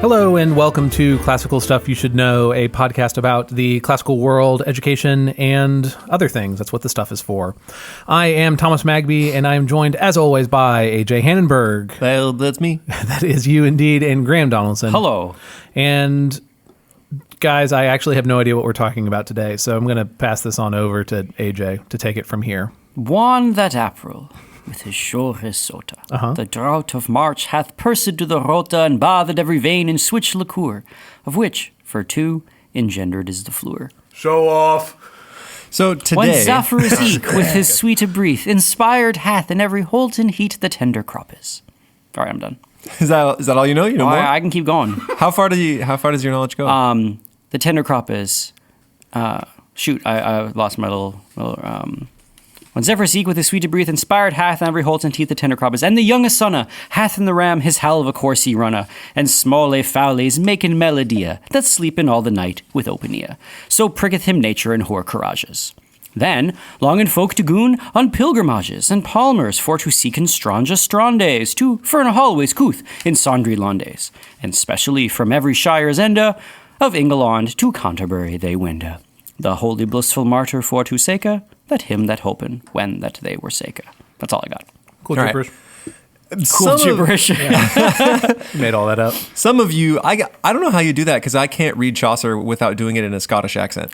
Hello and welcome to Classical Stuff You Should Know, a podcast about the classical world, education, and other things. That's what the stuff is for. I am Thomas Magby, and I am joined, as always, by AJ Hannenberg. Well, that's me. That is you indeed, and Graham Donaldson. Hello. And guys, I actually have no idea what we're talking about today, so I'm going to pass this on over to AJ to take it from here. One that April, with his sure risota, the drought of March hath pursed to the rota and bathed every vein in switch liqueur, of which, for two, engendered is the fluor. Show off. So today, When Zephyrus eke with his sweet breath inspired hath in every holten heat the tender croppes. All right, I'm done. is that all you know? You know more? I can keep going. How far does your knowledge go? The tender croppes. I lost my little. When Zephyrus eke with his sweet breath inspired hath in every holten teeth the tender croppes, and the youngest sonne hath in the ram his halve a coursey runna, and smalle fowles making melodia that sleepin all the night with open ear. So pricketh him nature and hoar courages. Then longen folk to goon on pilgrimages and palmers for to seeken stranja strandes to furna hallways couth in sundry londes, and specially from every shire's enda of England to Canterbury they wenda. The holy blissful martyr for to seka, that him that hopen when that they were seka. That's all I got. Cool All gibberish. Cool gibberish. You made all that up. Some of you, I don't know how you do that because I can't read Chaucer without doing it in a Scottish accent.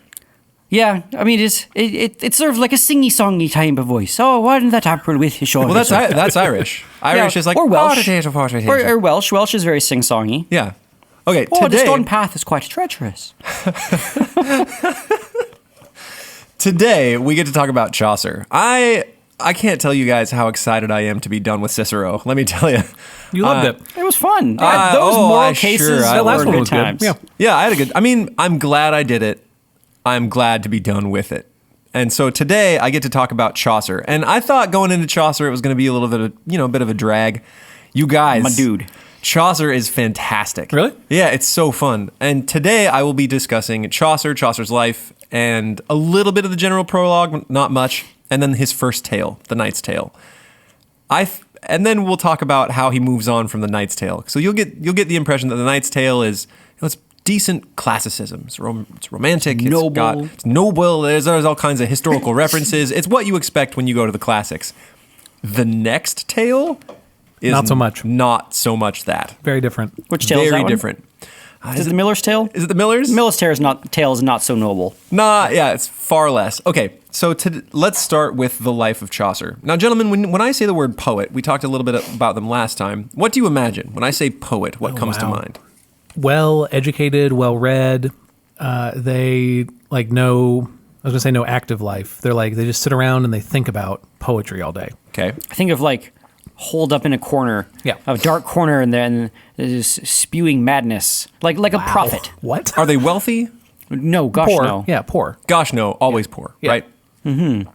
Yeah, I mean, it's sort of like a singy-songy type of voice. Oh, wasn't that April with his short? Well, that's Irish. Irish is like or Welsh. Or Or Welsh. Welsh is very sing-songy. yeah. Okay. Oh, the today, stone path is quite treacherous. Today we get to talk about Chaucer. I can't tell you guys how excited I am to be done with Cicero. Let me tell you. You loved it. It was fun. Those moral cases I were last one good was good. times. Yeah. Yeah, I had a good. I mean, I'm glad I did it. I'm glad to be done with it. And so today I get to talk about Chaucer. And I thought going into Chaucer it was going to be a little bit of, bit of a drag. You guys, My dude. Chaucer is fantastic. Really? Yeah, it's so fun. And today I will be discussing Chaucer, Chaucer's life, and a little bit of the general prologue, not much, and then his first tale, The Knight's Tale. And then we'll talk about how he moves on from The Knight's Tale. So you'll get the impression that The Knight's Tale is it's decent classicism. It's romantic. Noble. It's noble. There's all kinds of historical references. It's what you expect when you go to the classics. The next tale is Not so much. Not so much that. Very different. Which tale is that Very one? different. Is it the Miller's Tale? Is it the Millers? Miller's Tale is not so noble. Nah, yeah, it's far less. Okay, so let's start with the life of Chaucer. Now, gentlemen, when I say the word poet, we talked a little bit about them last time. What do you imagine when I say poet? What comes to wow. mind? Well educated, well read. They know. I was gonna say no active life. They just sit around and they think about poetry all day. Okay. I think of holed up in a corner, Yeah. a dark corner, and then just spewing madness, like a prophet. What? Are they wealthy? No, gosh, Poor. no. Yeah, poor. Gosh, no. Always poor, Yeah. right? Mm-hmm.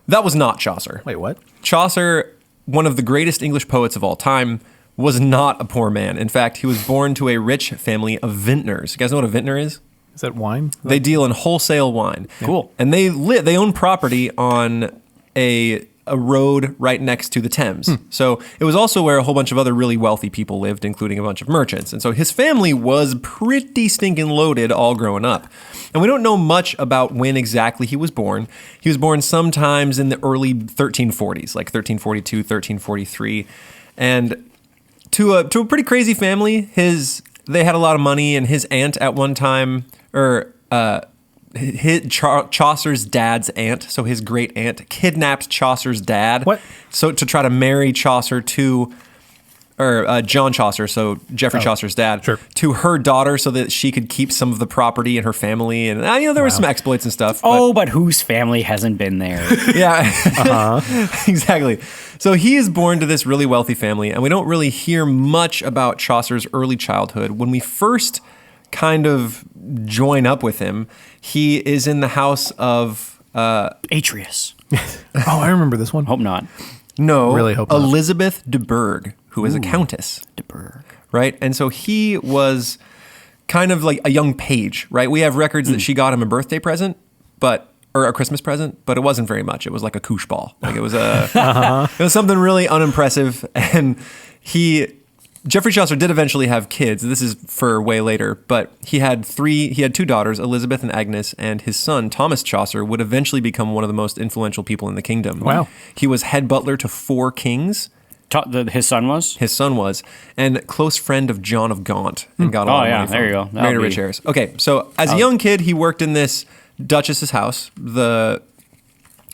That was not Chaucer. Wait, what? Chaucer, one of the greatest English poets of all time, was not a poor man. In fact, he was born to a rich family of vintners. You guys know what a vintner is? Is that wine? They deal in wholesale wine. Cool. And they own property on a road right next to the Thames. So it was also where a whole bunch of other really wealthy people lived, including a bunch of merchants. And so his family was pretty stinking loaded all growing up. And we don't know much about when exactly he was born. He was born sometimes in the early 1340s, like 1342, 1343. And to a pretty crazy family, they had a lot of money, and his aunt at one time, Chaucer's dad's aunt, so his great aunt, kidnapped Chaucer's dad. What? So to try to marry Chaucer John Chaucer, so Geoffrey Chaucer's dad, sure. to her daughter so that she could keep some of the property in her family. And there were some exploits and stuff. But whose family hasn't been there? Yeah, exactly. So he is born to this really wealthy family, and we don't really hear much about Chaucer's early childhood. When we first kind of join up with him, he is in the house of Atreus. Oh, I remember this one. Hope not. Really hope not. Elizabeth de Burgh, who is a countess. De Burgh. Right? And so he was kind of like a young page, right? We have records that she got him a birthday present, or a Christmas present, but it wasn't very much. It was like a koosh ball. Like it was it was something really unimpressive. And he Geoffrey Chaucer did eventually have kids. This is for way later, but he had two daughters, Elizabeth and Agnes, and his son, Thomas Chaucer, would eventually become one of the most influential people in the kingdom. Wow. He was head butler to 4 kings. His son was? His son was, and close friend of John of Gaunt, and got a lot of money from there you him. go. Married a rich heiress. Okay, so as a young kid, he worked in this duchess's house, the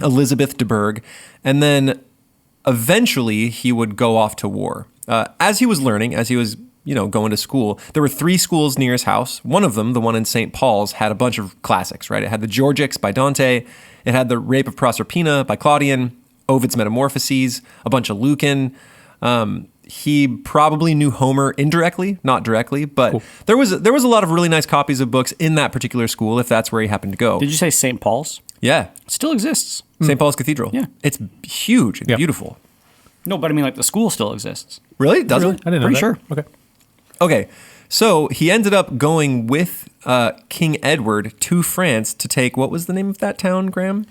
Elizabeth de Burgh, and then eventually he would go off to war. As he was learning, as he was going to school, there were 3 schools near his house. One of them, the one in St. Paul's, had a bunch of classics, right? It had the Georgics by Dante, it had the Rape of Proserpina by Claudian, Ovid's Metamorphoses, a bunch of Lucan. He probably knew Homer indirectly, not directly, but cool. there was a lot of really nice copies of books in that particular school, if that's where he happened to go. Did you say St. Paul's? Yeah. It still exists. St. Paul's Cathedral. Yeah. It's huge and beautiful. No, but I mean, like, the school still exists. Really? Does it? I didn't know Pretty that. sure. Okay. So he ended up going with King Edward to France to take, what was the name of that town, Graham?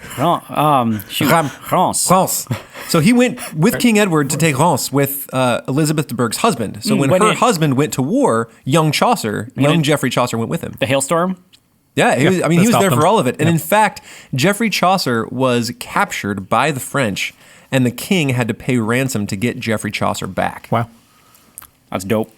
France. Reims. So he went with King Edward to take Reims with Elizabeth de Burgh's husband. So when her husband went to war, young Geoffrey Chaucer went with him. The hailstorm? Yeah, he was there them. for all of it. And in fact, Geoffrey Chaucer was captured by the French, and the king had to pay ransom to get Geoffrey Chaucer back. Wow. That's dope.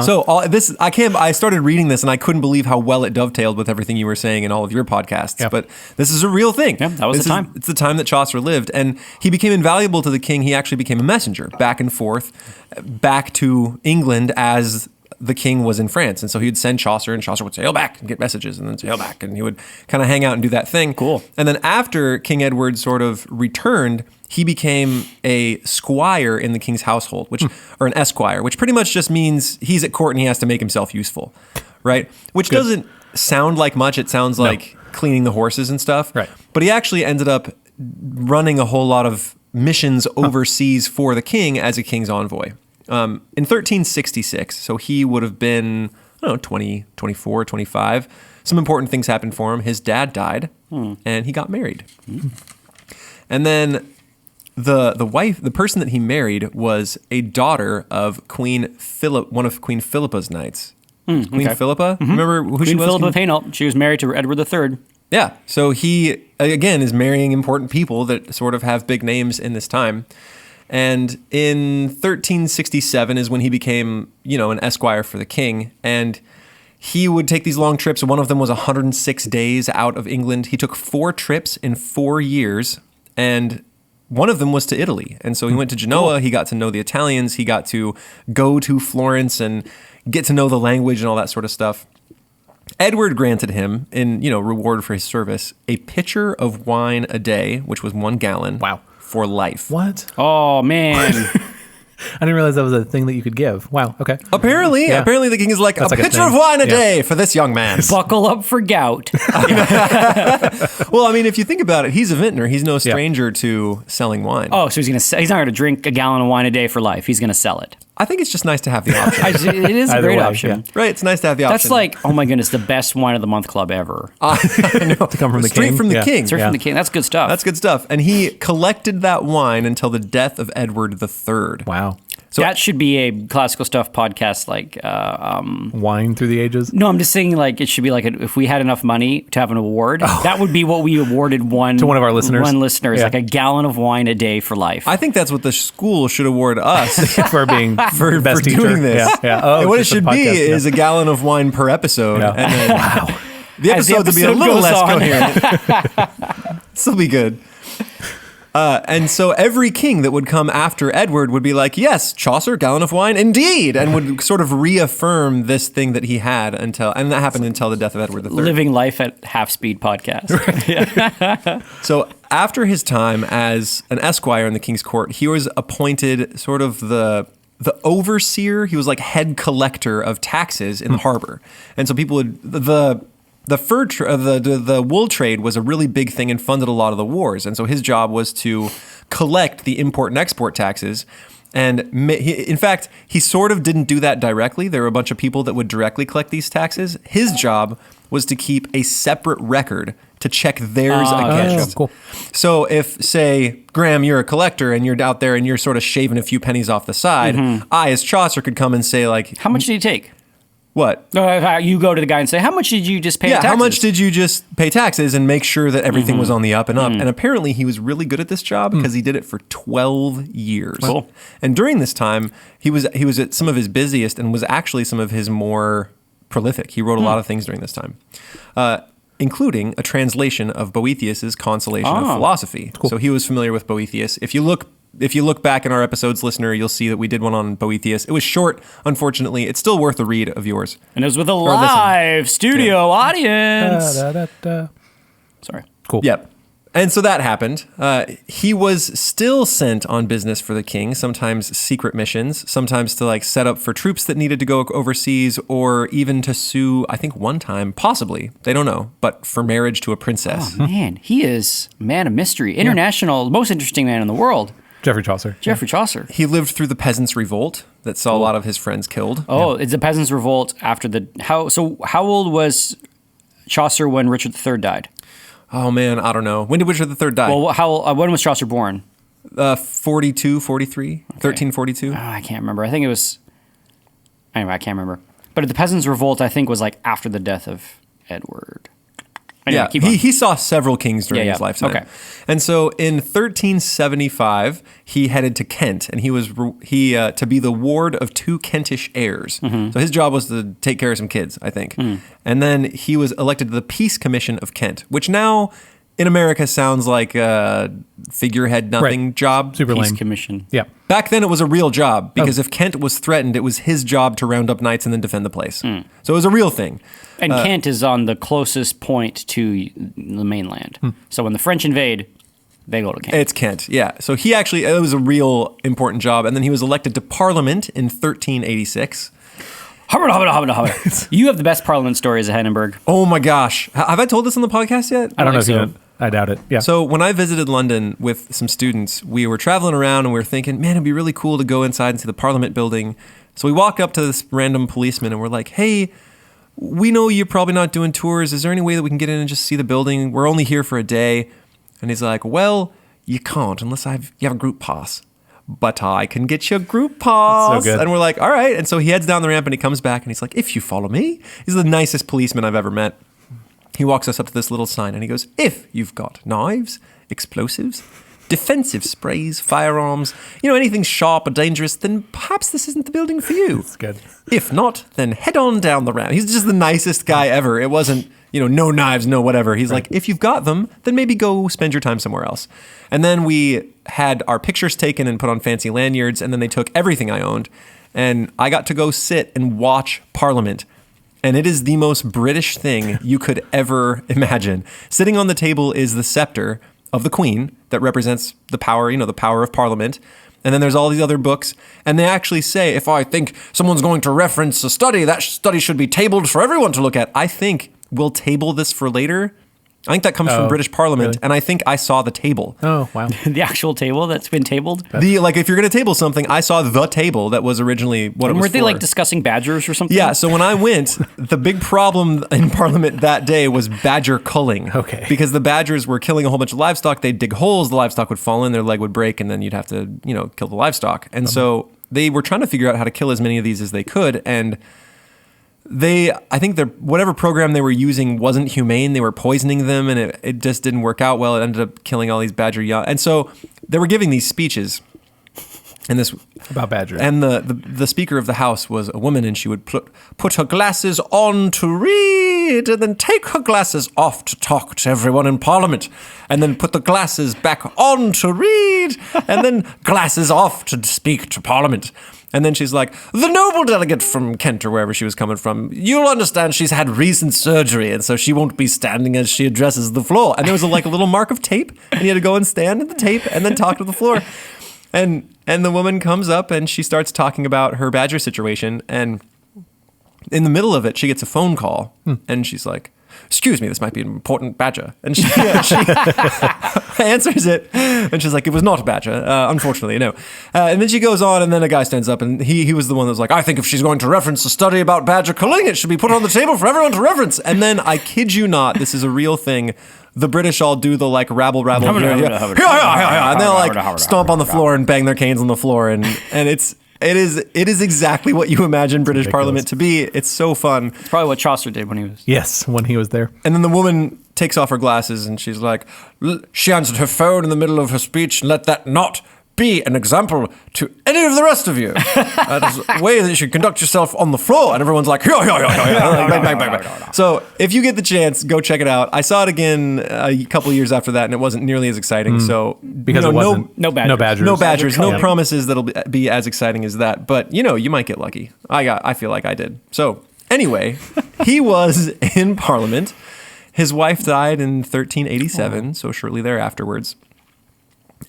So I started reading this and I couldn't believe how well it dovetailed with everything you were saying in all of your podcasts. Yeah. But this is a real thing. Yeah, that was the time. It's the time that Chaucer lived, and he became invaluable to the king. He actually became a messenger back and forth, back to England as the king was in France. And so he'd send Chaucer, and Chaucer would sail back and get messages, and then sail back, and he would kind of hang out and do that thing. Cool. And then after King Edward sort of returned, he became a squire in the king's household, or an esquire, which pretty much just means he's at court and he has to make himself useful, right? Which doesn't sound like much. It sounds like cleaning the horses and stuff. Right. But he actually ended up running a whole lot of missions overseas for the king as a king's envoy. In 1366, so he would have been, 20, 24, 25. Some important things happened for him. His dad died, and he got married. And then the person that he married was a daughter of one of Queen Philippa's knights. Queen Philippa? Remember who she was? Queen Philippa of Hainault. She was married to Edward III. Yeah, so he, again, is marrying important people that sort of have big names in this time. And in 1367 is when he became, an esquire for the king. And he would take these long trips. One of them was 106 days out of England. He took 4 trips in 4 years, and one of them was to Italy. And so he went to Genoa. Cool. He got to know the Italians. He got to go to Florence and get to know the language and all that sort of stuff. Edward granted him, in reward for his service, a pitcher of wine a day, which was 1 gallon. Wow. For life. What? Oh, man. I didn't realize that was a thing that you could give. Wow. Okay. Apparently the king is like, That's a like a pitcher of thing. wine a day for this young man. Buckle up for gout. Well, I mean, if you think about it, he's a vintner. He's no stranger to selling wine. Oh, so he's not going to drink a gallon of wine a day for life. He's going to sell it. I think it's just nice to have the option. It is a Either great way, option. yeah. Right? It's nice to have the option. That's like, oh my goodness, the best wine of the month club ever. To come from the Straight king. from the king. Straight from the king. That's good stuff. That's good stuff. And he collected that wine until the death of Edward III. Wow. So that should be a classical stuff podcast. Like, Wine through the ages. no, I'm just saying, like, it should be like if we had enough money to have an award, that would be what we awarded To one of our listeners? One listener is Yeah. like a gallon of wine a day for life. I think that's what the school should award us For being for best teacher. doing this. Yeah. Yeah. Oh, And what it just a should be podcast, is a gallon of wine per episode. Yeah. And then, wow. The As the episodes would be a episode little goes less on. coherent. Still be good. And so every king that would come after Edward would be like, yes, Chaucer, gallon of wine, indeed, and would sort of reaffirm this thing that he had and that happened until the death of Edward III. Living life at half speed podcast. So after his time as an esquire in the king's court, he was appointed sort of the overseer. He was like head collector of taxes in the harbor. And so people would, the wool trade was a really big thing and funded a lot of the wars. And so his job was to collect the import and export taxes And in fact, he sort of didn't do that directly. There were a bunch of people that would directly collect these taxes. His job was to keep a separate record to check theirs against. Cool. So if, say, Graham, you're a collector and you're out there and you're sort of shaving a few pennies off the side, I, as Chaucer, could come and say, like... How much did he take? What? You go to the guy and say, how much did you just pay taxes? How much did you just pay taxes and make sure that everything was on the up and up? And apparently he was really good at this job because he did it for 12 years. Cool. And during this time, he was at some of his busiest and was actually some of his more prolific. He wrote a lot of things during this time, including a translation of Boethius's Consolation of Philosophy. Cool. So he was familiar with Boethius. If you look back in our episodes, listener, you'll see that we did one on Boethius. It was short, unfortunately. It's still worth a read of yours. And it was with a live studio audience. Sorry. Cool. Yep. And so that happened. He was still sent on business for the king, sometimes secret missions, sometimes to like set up for troops that needed to go overseas, or even to sue, I think one time, possibly, they don't know, but for marriage to a princess. Oh, man. He is a man of mystery. International, most interesting man in the world. Jeffrey Chaucer. Jeffrey Chaucer. He lived through the Peasants' Revolt that saw a lot of his friends killed. Oh, it's the Peasants' Revolt after the... How old was Chaucer when Richard III died? Oh, man, I don't know. When did Richard III die? Well, when was Chaucer born? 42, 43, 1342. Oh, I can't remember. I think it was... Anyway, I can't remember. But the Peasants' Revolt, I think, was like after the death of Edward. Anyway, Yeah, keep on. he saw several kings during his lifetime. Okay. And so in 1375, he headed to Kent, and he was to be the ward of 2 Kentish heirs. So his job was to take care of some kids, I think. And then he was elected to the Peace Commission of Kent, which now in America sounds like a figurehead nothing job. Super Peace lame. Commission. Yeah. Back then, it was a real job because if Kent was threatened, it was his job to round up knights and then defend the place. So it was a real thing. And Kent is on the closest point to the mainland. So when the French invade, they go to Kent. It's Kent, yeah. So it was a real important job. And then he was elected to Parliament in 1386. You have the best Parliament stories of Hindenburg. Oh my gosh. Have I told this on the podcast yet? I don't know if so. you have. I doubt it. Yeah. So when I visited London with some students, we were traveling around and we were thinking, man, it'd be really cool to go inside and see the Parliament building. So we walk up to this random policeman and we're like, hey, we know you're probably not doing tours. Is there any way that we can get in and just see the building? We're only here for a day. And he's like, well, you can't unless you have a group pass. But I can get you a group pass. That's so good. And we're like, all right. And so he heads down the ramp and he comes back and he's like, if you follow me. He's the nicest policeman I've ever met. He walks us up to this little sign and he goes, if you've got knives, explosives, defensive sprays, firearms, anything sharp or dangerous, then perhaps this isn't the building for you. That's good. If not, then head on down the ramp. He's just the nicest guy ever. It wasn't, no knives, no whatever. He's like, if you've got them, then maybe go spend your time somewhere else. And then we had our pictures taken and put on fancy lanyards, and then they took everything I owned. And I got to go sit and watch Parliament. And it is the most British thing you could ever imagine. Sitting on the table is the scepter of the Queen that represents the power, the power of Parliament. And then there's all these other books. And they actually say, if I think someone's going to reference a study, that study should be tabled for everyone to look at. I think we'll table this for later. I think that comes from British Parliament, really? and I think I saw the table. Oh, wow. The actual table that's been tabled. If you're going to table something, I saw the table that was originally what it was Weren't they for. like discussing badgers or something? Yeah, so when I went, the big problem in Parliament that day was badger culling. Okay. Because the badgers were killing a whole bunch of livestock. They'd dig holes, the livestock would fall in, their leg would break, and then you'd have to, kill the livestock. And so they were trying to figure out how to kill as many of these as they could, and I think whatever program they were using wasn't humane. They were poisoning them, and it just didn't work out well. It ended up killing all these badger young. And so they were giving these speeches, and this About badgers. And the Speaker of the House was a woman, and she would put her glasses on to read, and then take her glasses off to talk to everyone in Parliament, and then put the glasses back on to read, and then glasses off to speak to Parliament. And then she's like, the noble delegate from Kent or wherever she was coming from, you'll understand she's had recent surgery, and so she won't be standing as she addresses the floor. And there was a little mark of tape, and you had to go and stand at the tape and then talk to the floor. And the woman comes up and she starts talking about her badger situation. And in the middle of it, she gets a phone call, and she's like, excuse me, this might be an important badger. And she answers it, and she's like, it was not a badger, unfortunately, no. And then she goes on, and then a guy stands up, and he was the one that was like, I think if she's going to reference a study about badger culling, it should be put on the table for everyone to reference. And then, I kid you not, this is a real thing, the British all do the like rabble, and they'll like stomp on the floor and bang their canes on the floor, and it is exactly what you imagine British Ridiculous. Parliament to be. It's so fun. It's probably what Chaucer did when he was. Yes, when he was there. And then the woman takes off her glasses and she's like, she answered her phone in the middle of her speech. Let that not be an example to any of the rest of you. That is a way that you should conduct yourself on the floor. And everyone's like, bang. So if you get the chance, go check it out. I saw it again a couple years after that, and it wasn't nearly as exciting. So Because it wasn't. no badgers. no badgers, no Yeah. promises that'll be as exciting as that. But you might get lucky. I feel like I did. So anyway, he was in Parliament. His wife died in 1387, so shortly thereafterwards.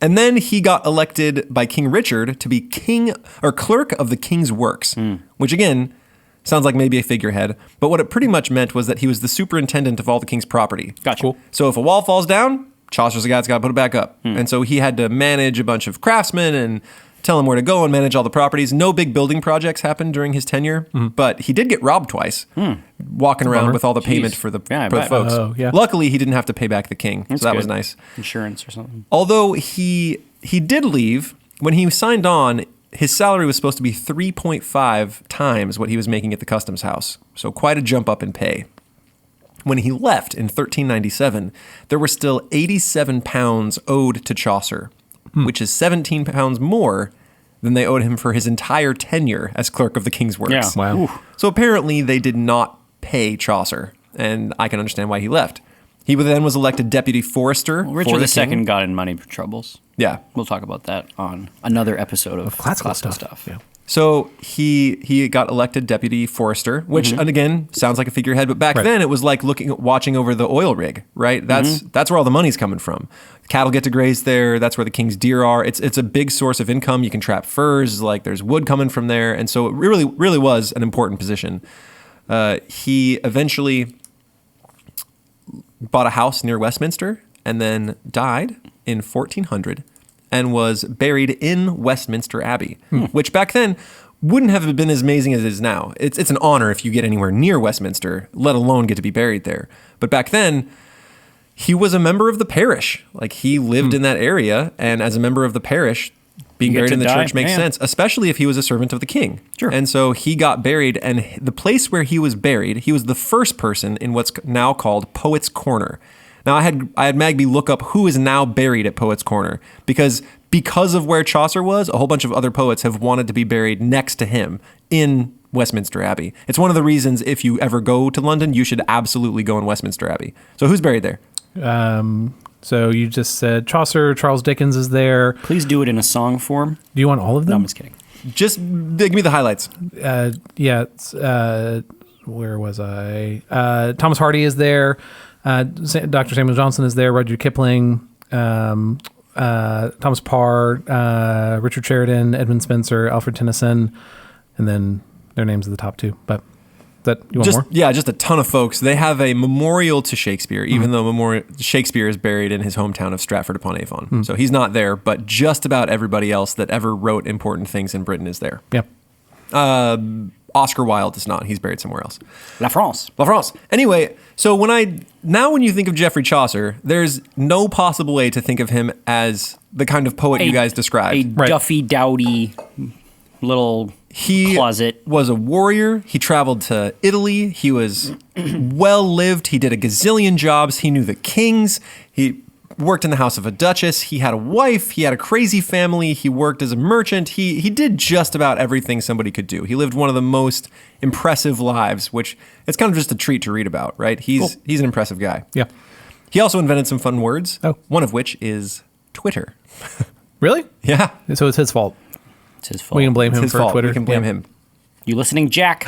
And then he got elected by King Richard to be king or clerk of the king's works, which again sounds like maybe a figurehead, but what it pretty much meant was that he was the superintendent of all the king's property. Gotcha. Cool. So if a wall falls down, Chaucer's the guy that's got to put it back up. And so he had to manage a bunch of craftsmen and tell them where to go and manage all the properties. No big building projects happened during his tenure, but he did get robbed twice, walking around bummer. with all the payment Jeez. for the Yeah, I bet. folks. Oh, yeah. Luckily, he didn't have to pay back the king, That's so that good. was nice. Insurance or something. Although he did leave, when he signed on, his salary was supposed to be 3.5 times what he was making at the customs house. So quite a jump up in pay. When he left in 1397, there were still 87 pounds owed to Chaucer, which is 17 pounds more than they owed him for his entire tenure as clerk of the king's works. Yeah. Wow. Ooh. So apparently they did not pay Chaucer, and I can understand why he left. He then was elected deputy forester. Well, for Richard the king. II got in money troubles. Yeah. We'll talk about that on another episode of Classical stuff. Yeah. So he got elected deputy forester, which and again sounds like a figurehead, but back Right. then it was like watching over the oil rig, right? That's where all the money's coming from. Cattle get to graze there. That's where the king's deer are. It's a big source of income. You can trap furs. Like there's wood coming from there, and so it really was an important position. He eventually bought a house near Westminster and then died in 1400 and was buried in Westminster Abbey, which back then wouldn't have been as amazing as it is now. It's an honor if you get anywhere near Westminster, let alone get to be buried there. But back then, he was a member of the parish. Like he lived in that area, and as a member of the parish, being You get buried to in the die, church makes yeah. sense, especially if he was a servant of the king. Sure. And so he got buried, and the place where he was buried, he was the first person in what's now called Poets' Corner. Now, I had Magby look up who is now buried at Poets' Corner, because of where Chaucer was, a whole bunch of other poets have wanted to be buried next to him in Westminster Abbey. It's one of the reasons if you ever go to London, you should absolutely go in Westminster Abbey. So who's buried there? So you just said Chaucer, Charles Dickens is there. Please do it in a song form. Do you want all of No, them? I'm just kidding. Just give me the highlights. Yeah. Where was I? Thomas Hardy is there. Dr. Samuel Johnson is there. Rudyard Kipling, Thomas Parr, Richard Sheridan, Edmund Spencer, Alfred Tennyson, and then their names are the top two. But you want more? Yeah, just a ton of folks. They have a memorial to Shakespeare, even though Shakespeare is buried in his hometown of Stratford-upon-Avon. So he's not there, but just about everybody else that ever wrote important things in Britain is there. Yeah. Oscar Wilde is not. He's buried somewhere else. La France. La France. Anyway, so when you think of Geoffrey Chaucer, there's no possible way to think of him as the kind of poet you guys described. A Right. Duffy Dowdy little He closet. was a warrior. He traveled to Italy. He was well-lived. He did a gazillion jobs. He knew the kings. He worked in the house of a duchess. He had a wife. He had a crazy family. He worked as a merchant. He did just about everything somebody could do. He lived one of the most impressive lives, which it's kind of just a treat to read about, right? He's an impressive guy. Yeah. He also invented some fun words, Oh. one of which is Twitter. Really? Yeah. So it's his fault. It's his fault. We can blame It's him his for fault. Twitter. We can blame Yeah. him. You listening, Jack?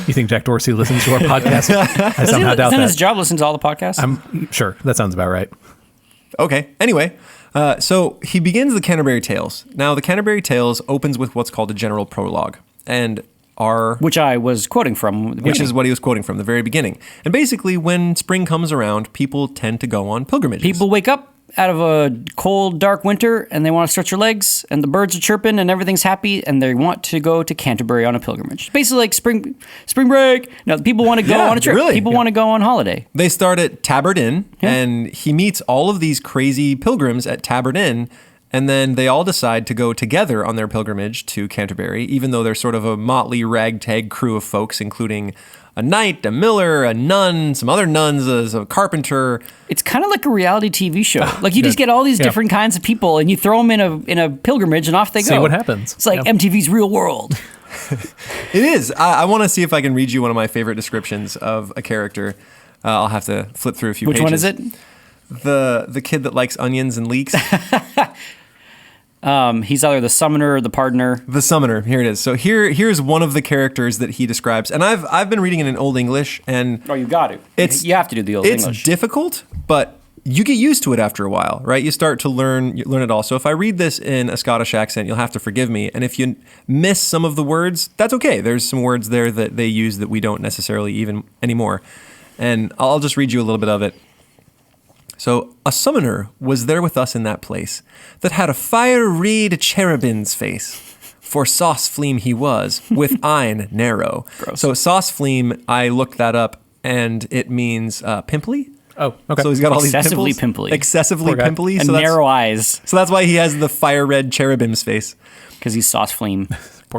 You think Jack Dorsey listens to our podcast? I somehow doubt Isn't his that. job listen to all the podcasts? I'm sure that sounds about right. Okay. Anyway, so he begins the Canterbury Tales. Now, the Canterbury Tales opens with what's called a general prologue. And are... Which I was quoting from. Which is what he was quoting from the very beginning. And basically, when spring comes around, people tend to go on pilgrimages. People wake up out of a cold, dark winter, and they want to stretch their legs, and the birds are chirping, and everything's happy, and they want to go to Canterbury on a pilgrimage. Basically like spring break. No, people want to go on a trip. Really? People want to go on holiday. They start at Tabard Inn, and he meets all of these crazy pilgrims at Tabard Inn, and then they all decide to go together on their pilgrimage to Canterbury, even though they're sort of a motley ragtag crew of folks, including a knight, a miller, a nun, some other nuns, a carpenter. It's kind of like a reality TV show. Like you just get all these different kinds of people, and you throw them in a pilgrimage, and off they go. See what happens. It's like MTV's Real World. It is. I want to see if I can read you one of my favorite descriptions of a character. I'll have to flip through a few pages. Which one is it? The kid that likes onions and leeks. He's either the summoner or the pardoner. The summoner. Here it is. So here's one of the characters that he describes, and I've been reading it in Old English, and you got to. You have to do the Old English. It's difficult, but you get used to it after a while, right? You start to learn it all. So if I read this in a Scottish accent, you'll have to forgive me. And if you miss some of the words, that's okay. There's some words there that they use that we don't necessarily even anymore. And I'll just read you a little bit of it. So, a summoner was there with us in that place, that had a fire-red cherubin's face. For sauce fleam he was, with eyne narrow. Gross. So, sauce fleam, I looked that up, and it means pimply. Oh, okay. So he's got all these Excessively pimples. pimply. Excessively pimply. And so narrow eyes. So that's why he has the fire-red cherubim's face. Because he's sauce flame.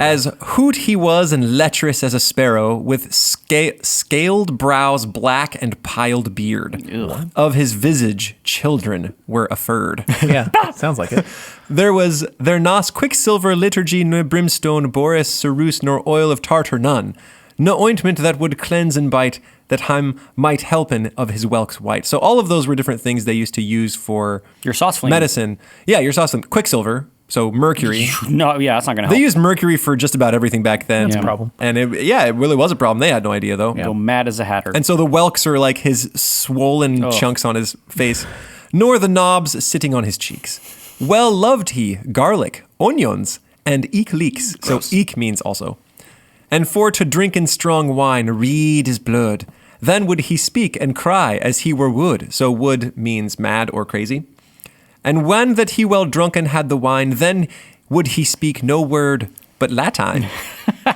As hoot he was and lecherous as a sparrow, with scaled brows black and piled beard. Ew. Of his visage children were afurred. Yeah, sounds like it. There was their nos quicksilver liturgy nor brimstone boris ceruse nor oil of tartar none. No ointment that would cleanse and bite, that him might helpen of his whelks white. So all of those were different things they used to use for Your sauce flame. medicine. Yeah, your sauce flame. Quicksilver. So mercury. No, yeah, that's not going to help. They used mercury for just about everything back then. That's a problem. And it really was a problem. They had no idea, though. Go mad as a hatter. And so the whelks are like his swollen chunks on his face, nor the knobs sitting on his cheeks. Well loved he garlic, onions, and eke leeks. Gross. So eke means also. And for to drink in strong wine, read his blood. Then would he speak and cry as he were wood. So wood means mad or crazy. And when that he well drunken had the wine, then would he speak no word but Latin.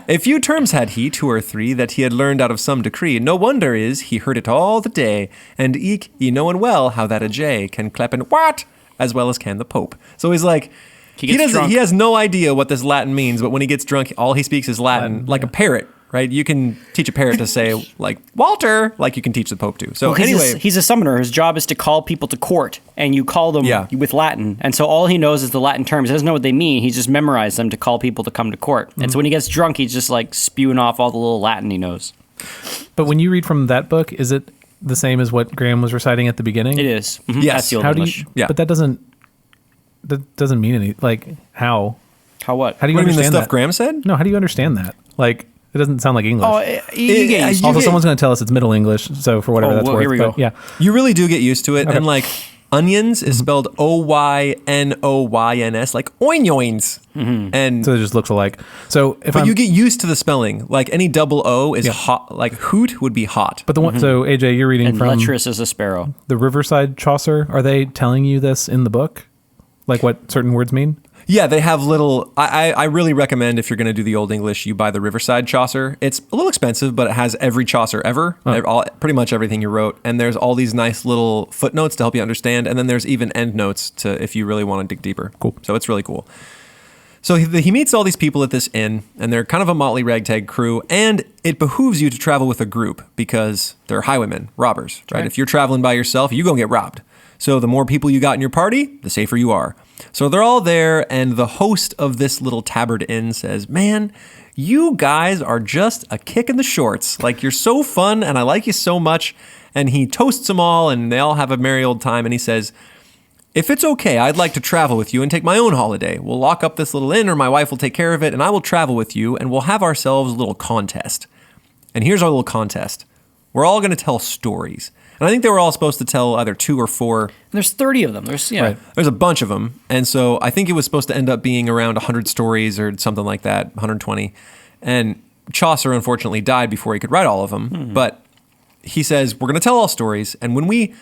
A few terms had he, 2 or 3, that he had learned out of some decree. No wonder is he heard it all the day, and eke ye knowin well how that a jay can clap and what as well as can the Pope. So he's like, he has no idea what this Latin means, but when he gets drunk, all he speaks is Latin like a parrot. Right, you can teach a parrot to say like Walter, like you can teach the Pope to. So anyway, he's a summoner. His job is to call people to court, and you call them with Latin. And so all he knows is the Latin terms. He doesn't know what they mean. He's just memorized them to call people to come to court. And so when he gets drunk, he's just like spewing off all the little Latin he knows. But when you read from that book, is it the same as what Graham was reciting at the beginning? It is. Mm-hmm. Yes. That's the Old How English. do you? But that doesn't mean any. Like how? How what? How do you what do you mean the understand stuff that? Graham said? No, how do you understand that? Like it doesn't sound like English. Oh, you get used to Also, it. someone's going to tell us it's Middle English, so for whatever that's worth. Here we go. But yeah, You really do get used to it, Okay. and like onions is spelled Oynoyns, like oinyoins, and so it just looks alike. So if but I'm, you get used to the spelling. Like any double O is hot. Like hoot would be hot. but the one. So AJ, you're reading And from lecherous as a sparrow. the Riverside Chaucer. Are they telling you this in the book? Like what certain words mean? Yeah, they have little. I really recommend if you're going to do the Old English, you buy the Riverside Chaucer. It's a little expensive, but it has every Chaucer ever, pretty much everything he wrote. And there's all these nice little footnotes to help you understand. And then there's even endnotes to if you really want to dig deeper. Cool. So it's really cool. So he meets all these people at this inn, and they're kind of a motley ragtag crew. And it behooves you to travel with a group because they're highwaymen, robbers, right? If you're traveling by yourself, you're going to get robbed. So the more people you got in your party, the safer you are. So they're all there, and the host of this little Tabard Inn says, man, you guys are just a kick in the shorts. Like, you're so fun, and I like you so much. And he toasts them all, and they all have a merry old time, and he says, if it's okay, I'd like to travel with you and take my own holiday. We'll lock up this little inn, or my wife will take care of it, and I will travel with you, and we'll have ourselves a little contest. And here's our little contest. We're all going to tell stories. And I think they were all supposed to tell either 2 or 4. There's 30 of them. There's There's a bunch of them. And so I think it was supposed to end up being around 100 stories or something like that, 120. And Chaucer unfortunately died before he could write all of them, but he says, we're going to tell all stories, and when we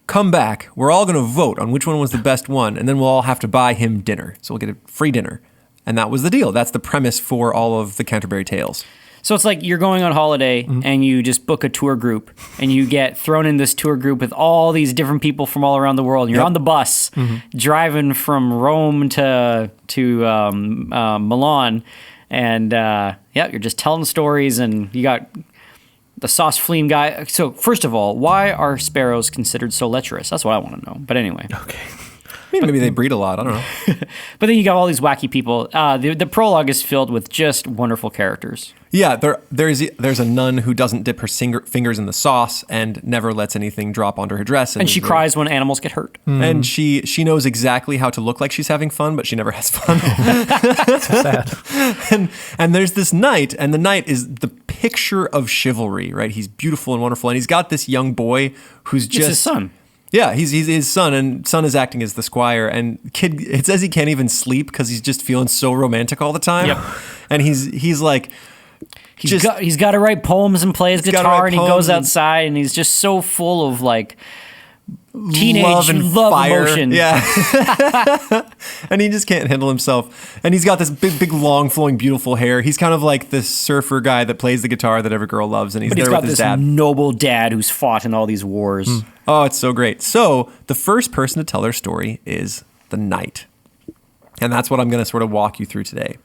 come back, we're all going to vote on which one was the best one, and then we'll all have to buy him dinner. So we'll get a free dinner. And that was the deal. That's the premise for all of the Canterbury Tales. So it's like you're going on holiday and you just book a tour group and you get thrown in this tour group with all these different people from all around the world. You're on the bus driving from Rome to Milan, and you're just telling stories, and you got the sauce fleam guy. So first of all, why are sparrows considered so lecherous? That's what I want to know. But anyway. Okay. Maybe they breed a lot. I don't know. But then you got all these wacky people. The prologue is filled with just wonderful characters. Yeah, there's a nun who doesn't dip her fingers in the sauce and never lets anything drop onto her dress. And she cries when animals get hurt. And she knows exactly how to look like she's having fun, but she never has fun. So sad. And there's this knight, and the knight is the picture of chivalry, right? He's beautiful and wonderful, and he's got this young boy who's just... It's his son. Yeah, he's his son, and son is acting as the squire, and kid, it says he can't even sleep because he's just feeling so romantic all the time. Yep. And he's like... He's got to write poems and play his guitar, and he goes and outside, and he's just so full of like teenage love and fire. emotion. Yeah. And he just can't handle himself. And he's got this big, long, flowing, beautiful hair. He's kind of like this surfer guy that plays the guitar that every girl loves, and he's there with his dad. But he's got this noble dad who's fought in all these wars. Oh, it's so great. So the first person to tell their story is the knight. And that's what I'm going to sort of walk you through today.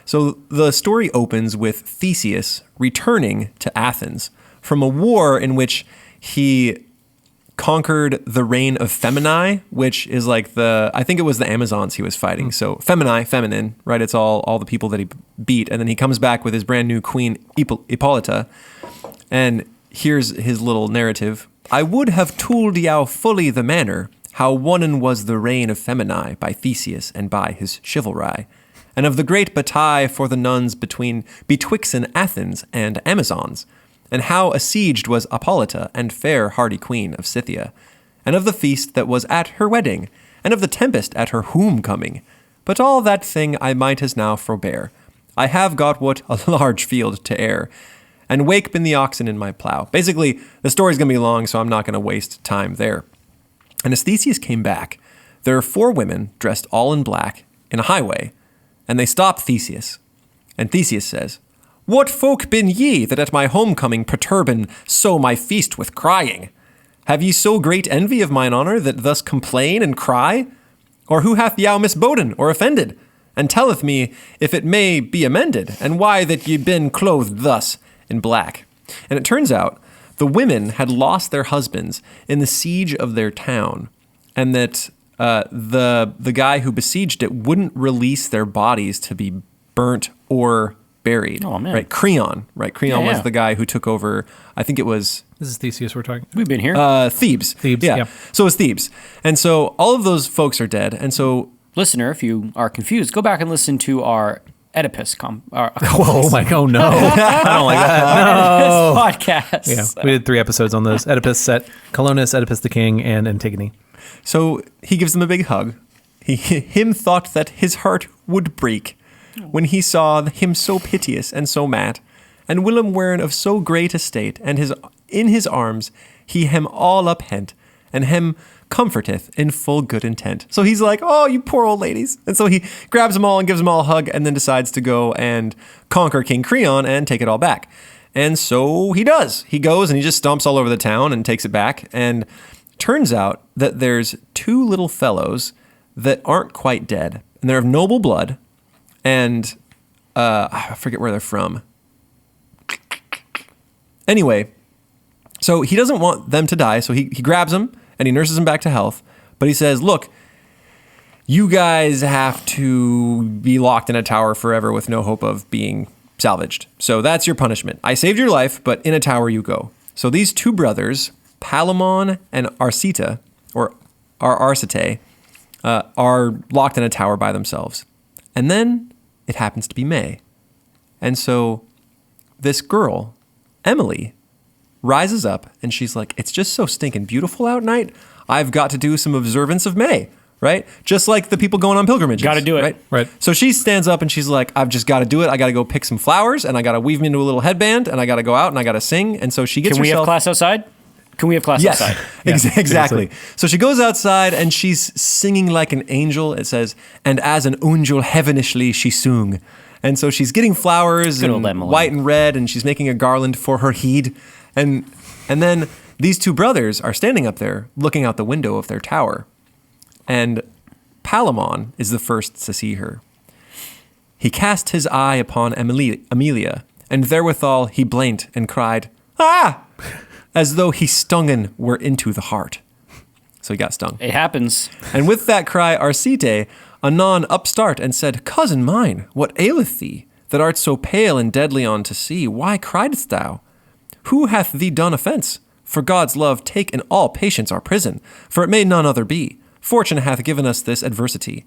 So the story opens with Theseus returning to Athens from a war in which he conquered the reign of Feminae, which is like I think it was the Amazons he was fighting. So Feminae, feminine, right? It's all the people that he beat. And then he comes back with his brand new queen, Hippolyta. And here's his little narrative. I would have told you fully the manner, how wonnen was the reign of Feminae by Theseus and by his chivalry, and of the great bataille for the nuns betwixen Athens and Amazons, and how assieged was Hippolyta and fair hardy queen of Scythia, and of the feast that was at her wedding, and of the tempest at her homecoming. But all that thing I might as now forbear. I have got what a large field to air, and wake been the oxen in my plough. Basically, the story's going to be long, so I'm not going to waste time there. And as Theseus came back, there are 4 women dressed all in black in a highway, and they stop Theseus. And Theseus says, What folk bin ye that at my homecoming perturben so my feast with crying? Have ye so great envy of mine honour that thus complain and cry? Or who hath yow misboden or offended? And telleth me if it may be amended, and why that ye been clothed thus in black. And it turns out the women had lost their husbands in the siege of their town, and that the guy who besieged it wouldn't release their bodies to be burnt or buried. Oh, man. Right, Creon. Right, Creon Yeah. was the guy who took over, I think it was... This is Theseus we're talking. We've been here. Thebes. Thebes, yeah. yeah. So it was Thebes. And so all of those folks are dead, and so... Listener, if you are confused, go back and listen to our Oedipus Oh my god, no. I don't like that. podcast. Yeah, we did 3 episodes on those. Oedipus, Colonus, Oedipus the king, and Antigone. So he gives them a big hug. Him thought that his heart would break when he saw him so piteous and so mad, and Willem wearing of so great estate, and in his arms he hem all uphent, and hem comforteth in full good intent. So he's like, oh, you poor old ladies. And so he grabs them all and gives them all a hug, and then decides to go and conquer King Creon and take it all back. And so he does. He goes and he just stomps all over the town and takes it back. And turns out that there's 2 little fellows that aren't quite dead, and they're of noble blood, and I forget where they're from. Anyway, so he doesn't want them to die, so he grabs them and he nurses them back to health, but he says, look, you guys have to be locked in a tower forever with no hope of being salvaged. So that's your punishment. I saved your life, but in a tower you go. So these 2 brothers, Palamon and Arcita, or Arcite, are locked in a tower by themselves. And then it happens to be May. And so this girl, Emily, rises up and she's like, it's just so stinking beautiful out night. I've got to do some observance of May. right? Just like the people going on pilgrimages. Gotta do it. Right. So she stands up and she's like, I've just got to do it. I got to go pick some flowers and I got to weave them into a little headband and I got to go out and I got to sing. And so she gets Can we herself... have class outside? Can we have class Yes, outside? exactly. So she goes outside and she's singing like an angel. It says, and as an angel heavenishly she sung. And so she's getting flowers Good old and Emily. white and red, and she's making a garland for her heed. And then these two brothers are standing up there looking out the window of their tower. And Palamon is the first to see her. He cast his eye upon Amelia, and therewithal he blaint and cried, "Ah!" as though he stungen were into the heart. So he got stung. It happens. And with that cry, Arcite anon upstart and said, Cousin mine, what aileth thee, that art so pale and deadly on to see? Why criedst thou? Who hath thee done offence? For God's love, take in all patience our prison, for it may none other be. Fortune hath given us this adversity.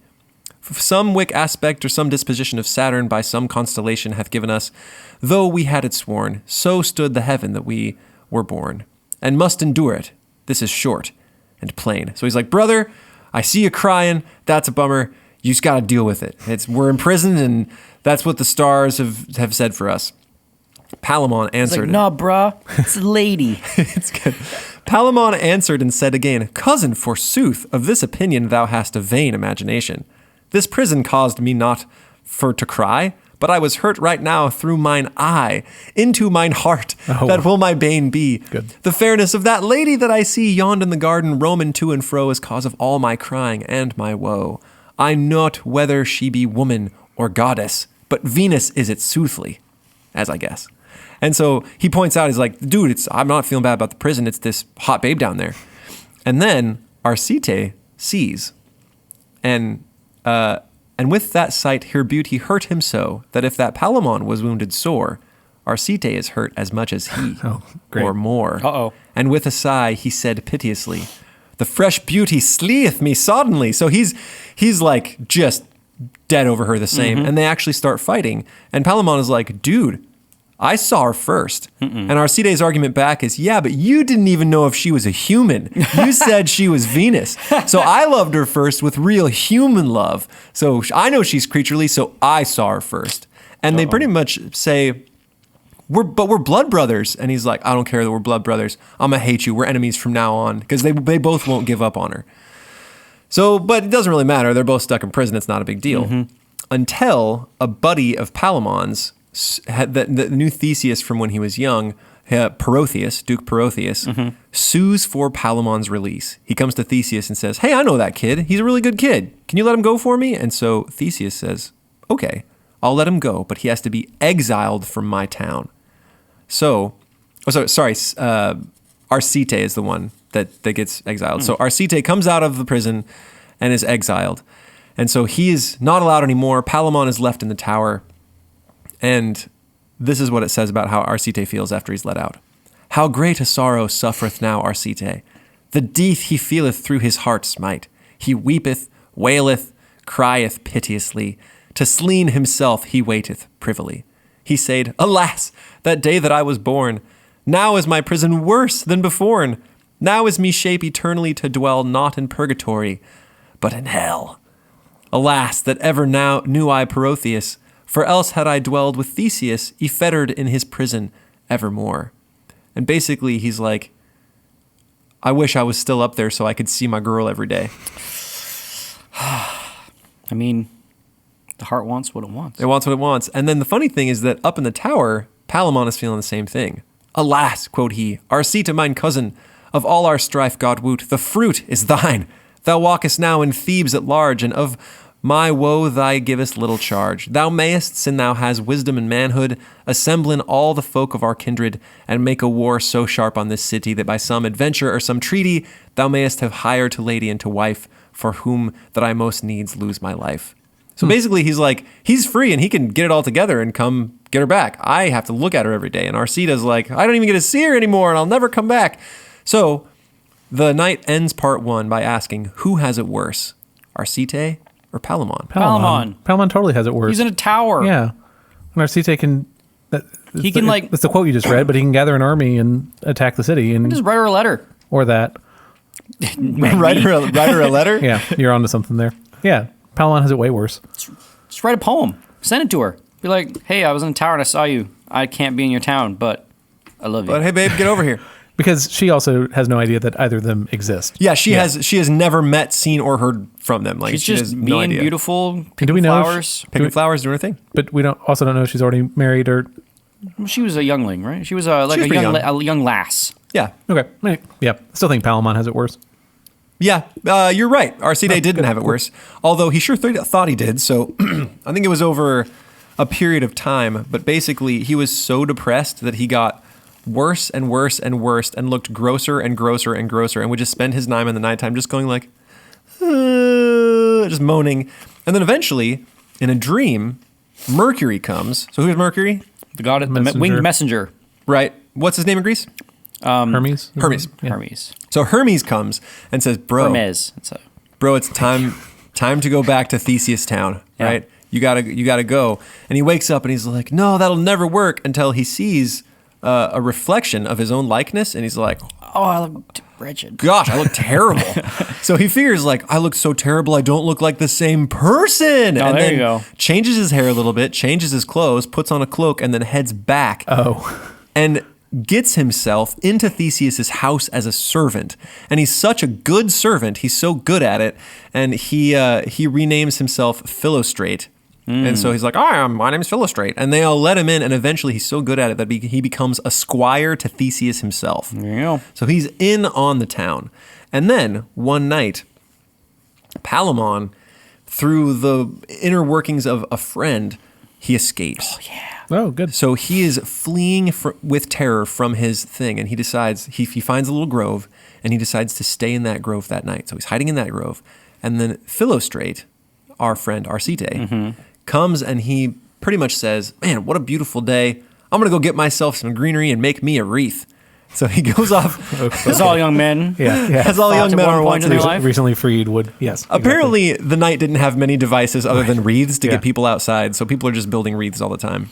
Some wick aspect or some disposition of Saturn by some constellation hath given us, though we had it sworn, so stood the heaven that we were born, and must endure it. This is short and plain. So he's like, brother, I see you crying. That's a bummer. You just got to deal with it. We're imprisoned, and that's what the stars have said for us. Palamon It's answered. like, nah, bruh. It's a lady. It's good. Palamon answered and said again, Cousin, forsooth, of this opinion thou hast a vain imagination. This prison caused me not for to cry, but I was hurt right now through mine eye, into mine heart, that will my bane be. Good. The fairness of that lady that I see yond in the garden roaming to and fro is cause of all my crying and my woe. I not whether she be woman or goddess, but Venus is it soothly, as I guess. And so he points out, he's like, dude, I'm not feeling bad about the prison. It's this hot babe down there. And then Arcite sees, and with that sight her beauty hurt him so that if that Palamon was wounded sore, Arcite is hurt as much as he, or more. Uh-oh. And with a sigh he said piteously, the fresh beauty sleeth me suddenly. So he's like just dead over her the same. And they actually start fighting. And Palamon is like, dude, I saw her first. And Arcite's argument back is, yeah, but you didn't even know if she was a human. You said she was Venus. So I loved her first with real human love. So I know she's creaturely, so I saw her first. And they pretty much say, we're blood brothers. And he's like, I don't care that we're blood brothers. I'm going to hate you. We're enemies from now on. Because they both won't give up on her. So, but it doesn't really matter. They're both stuck in prison. It's not a big deal. Until a buddy of Palamon's, the new Theseus from when he was young, Protheus, Duke Protheus, sues for Palamon's release. He comes to Theseus and says, hey, I know that kid. He's a really good kid. Can you let him go for me? And so Theseus says, okay, I'll let him go, but he has to be exiled from my town. Arcite is the one that gets exiled. So Arcite comes out of the prison and is exiled. And so he is not allowed anymore. Palamon is left in the tower. And this is what it says about how Arcite feels after he's let out. How great a sorrow suffereth now Arcite. The death he feeleth through his heart's might. He weepeth, waileth, crieth piteously. To sleen himself he waiteth privily. He said, alas, that day that I was born. Now is my prison worse than beforn. Now is me shape eternally to dwell not in purgatory, but in hell. Alas, that ever now knew I Protheus, for else had I dwelled with Theseus, yfettered in his prison evermore. And basically, he's like, I wish I was still up there so I could see my girl every day. I mean, the heart wants what it wants. It wants what it wants. And then the funny thing is that up in the tower, Palamon is feeling the same thing. Alas, quote he, Arcite, mine cousin, of all our strife, God woot, the fruit is thine. Thou walkest now in Thebes at large, and of my woe thy givest little charge. Thou mayest, sin thou has wisdom and manhood, assemblin all the folk of our kindred, and make a war so sharp on this city that by some adventure or some treaty thou mayest have hired to lady and to wife, for whom that I most needs lose my life. So basically he's like, he's free and he can get it all together and come get her back. I have to look at her every day. And Arcita's like, I don't even get to see her anymore and I'll never come back. So the night ends part one by asking, who has it worse, Arcite or Palamon? Palamon totally has it worse. He's in a tower. Yeah. And Arcite can... That's the quote you just read, but he can gather an army and attack the city. And just write her a letter. Or that. write her a letter. Yeah, you're onto something there. Yeah, Palamon has it way worse. Just write a poem. Send it to her. Be like, hey, I was in a tower and I saw you. I can't be in your town, but I love you. But hey, babe, get over here. Because she also has no idea that either of them exist. Yeah, she has never met, seen, or heard from them. Like She's she has just no being idea. beautiful, picking do we know if flowers. Picking flowers, doing her thing. But we also don't know if she's already married or... Well, she was a youngling, right? She was like She was a pretty young, young. a young lass. Yeah. Okay. Yeah. Still think Palamon has it worse. Yeah, you're right. Arcite didn't have it worse, although he sure thought he did. So I think it was over a period of time, but basically he was so depressed that he got worse and worse and worse and looked grosser and grosser and grosser and would just spend his time in the nighttime just going like, just moaning. And then eventually, in a dream, Mercury comes. So who's Mercury? The god, Messenger. winged messenger. Right. What's his name in Greece? Hermes? Hermes. Yeah. Hermes. So Hermes comes and says, bro, Hermes. it's time to go back to Theseus town, Yeah. right? You gotta go. And he wakes up and he's like, no, that'll never work, until he sees a reflection of his own likeness, and he's like, Oh, I look wretched. gosh, I look terrible. So he figures like, I look so terrible, I don't look like the same person. Oh, and there then you go. changes his hair a little bit, changes his clothes, puts on a cloak, and then heads back. Oh. And gets himself into Theseus's house as a servant. And he's such a good servant, he's so good at it, and he renames himself Philostrate. And so he's like, my name's Philostrate. And they all let him in, and eventually he's so good at it that he becomes a squire to Theseus himself. There you go. So he's in on the town. And then one night, Palamon, through the inner workings of a friend, he escapes. Oh, good. So he is fleeing with terror from his thing, and he decides, he finds a little grove, and he decides to stay in that grove that night. So he's hiding in that grove. And then Philostrate, our friend Arcite, comes and he pretty much says, man, what a beautiful day. I'm going to go get myself some greenery and make me a wreath. So he goes off. As all young men. Yeah. As all young At men one are point wont to in their do. life. Recently freed would. Yes. Apparently, the knight didn't have many devices other than wreaths to Yeah. get people outside, so people are just building wreaths all the time.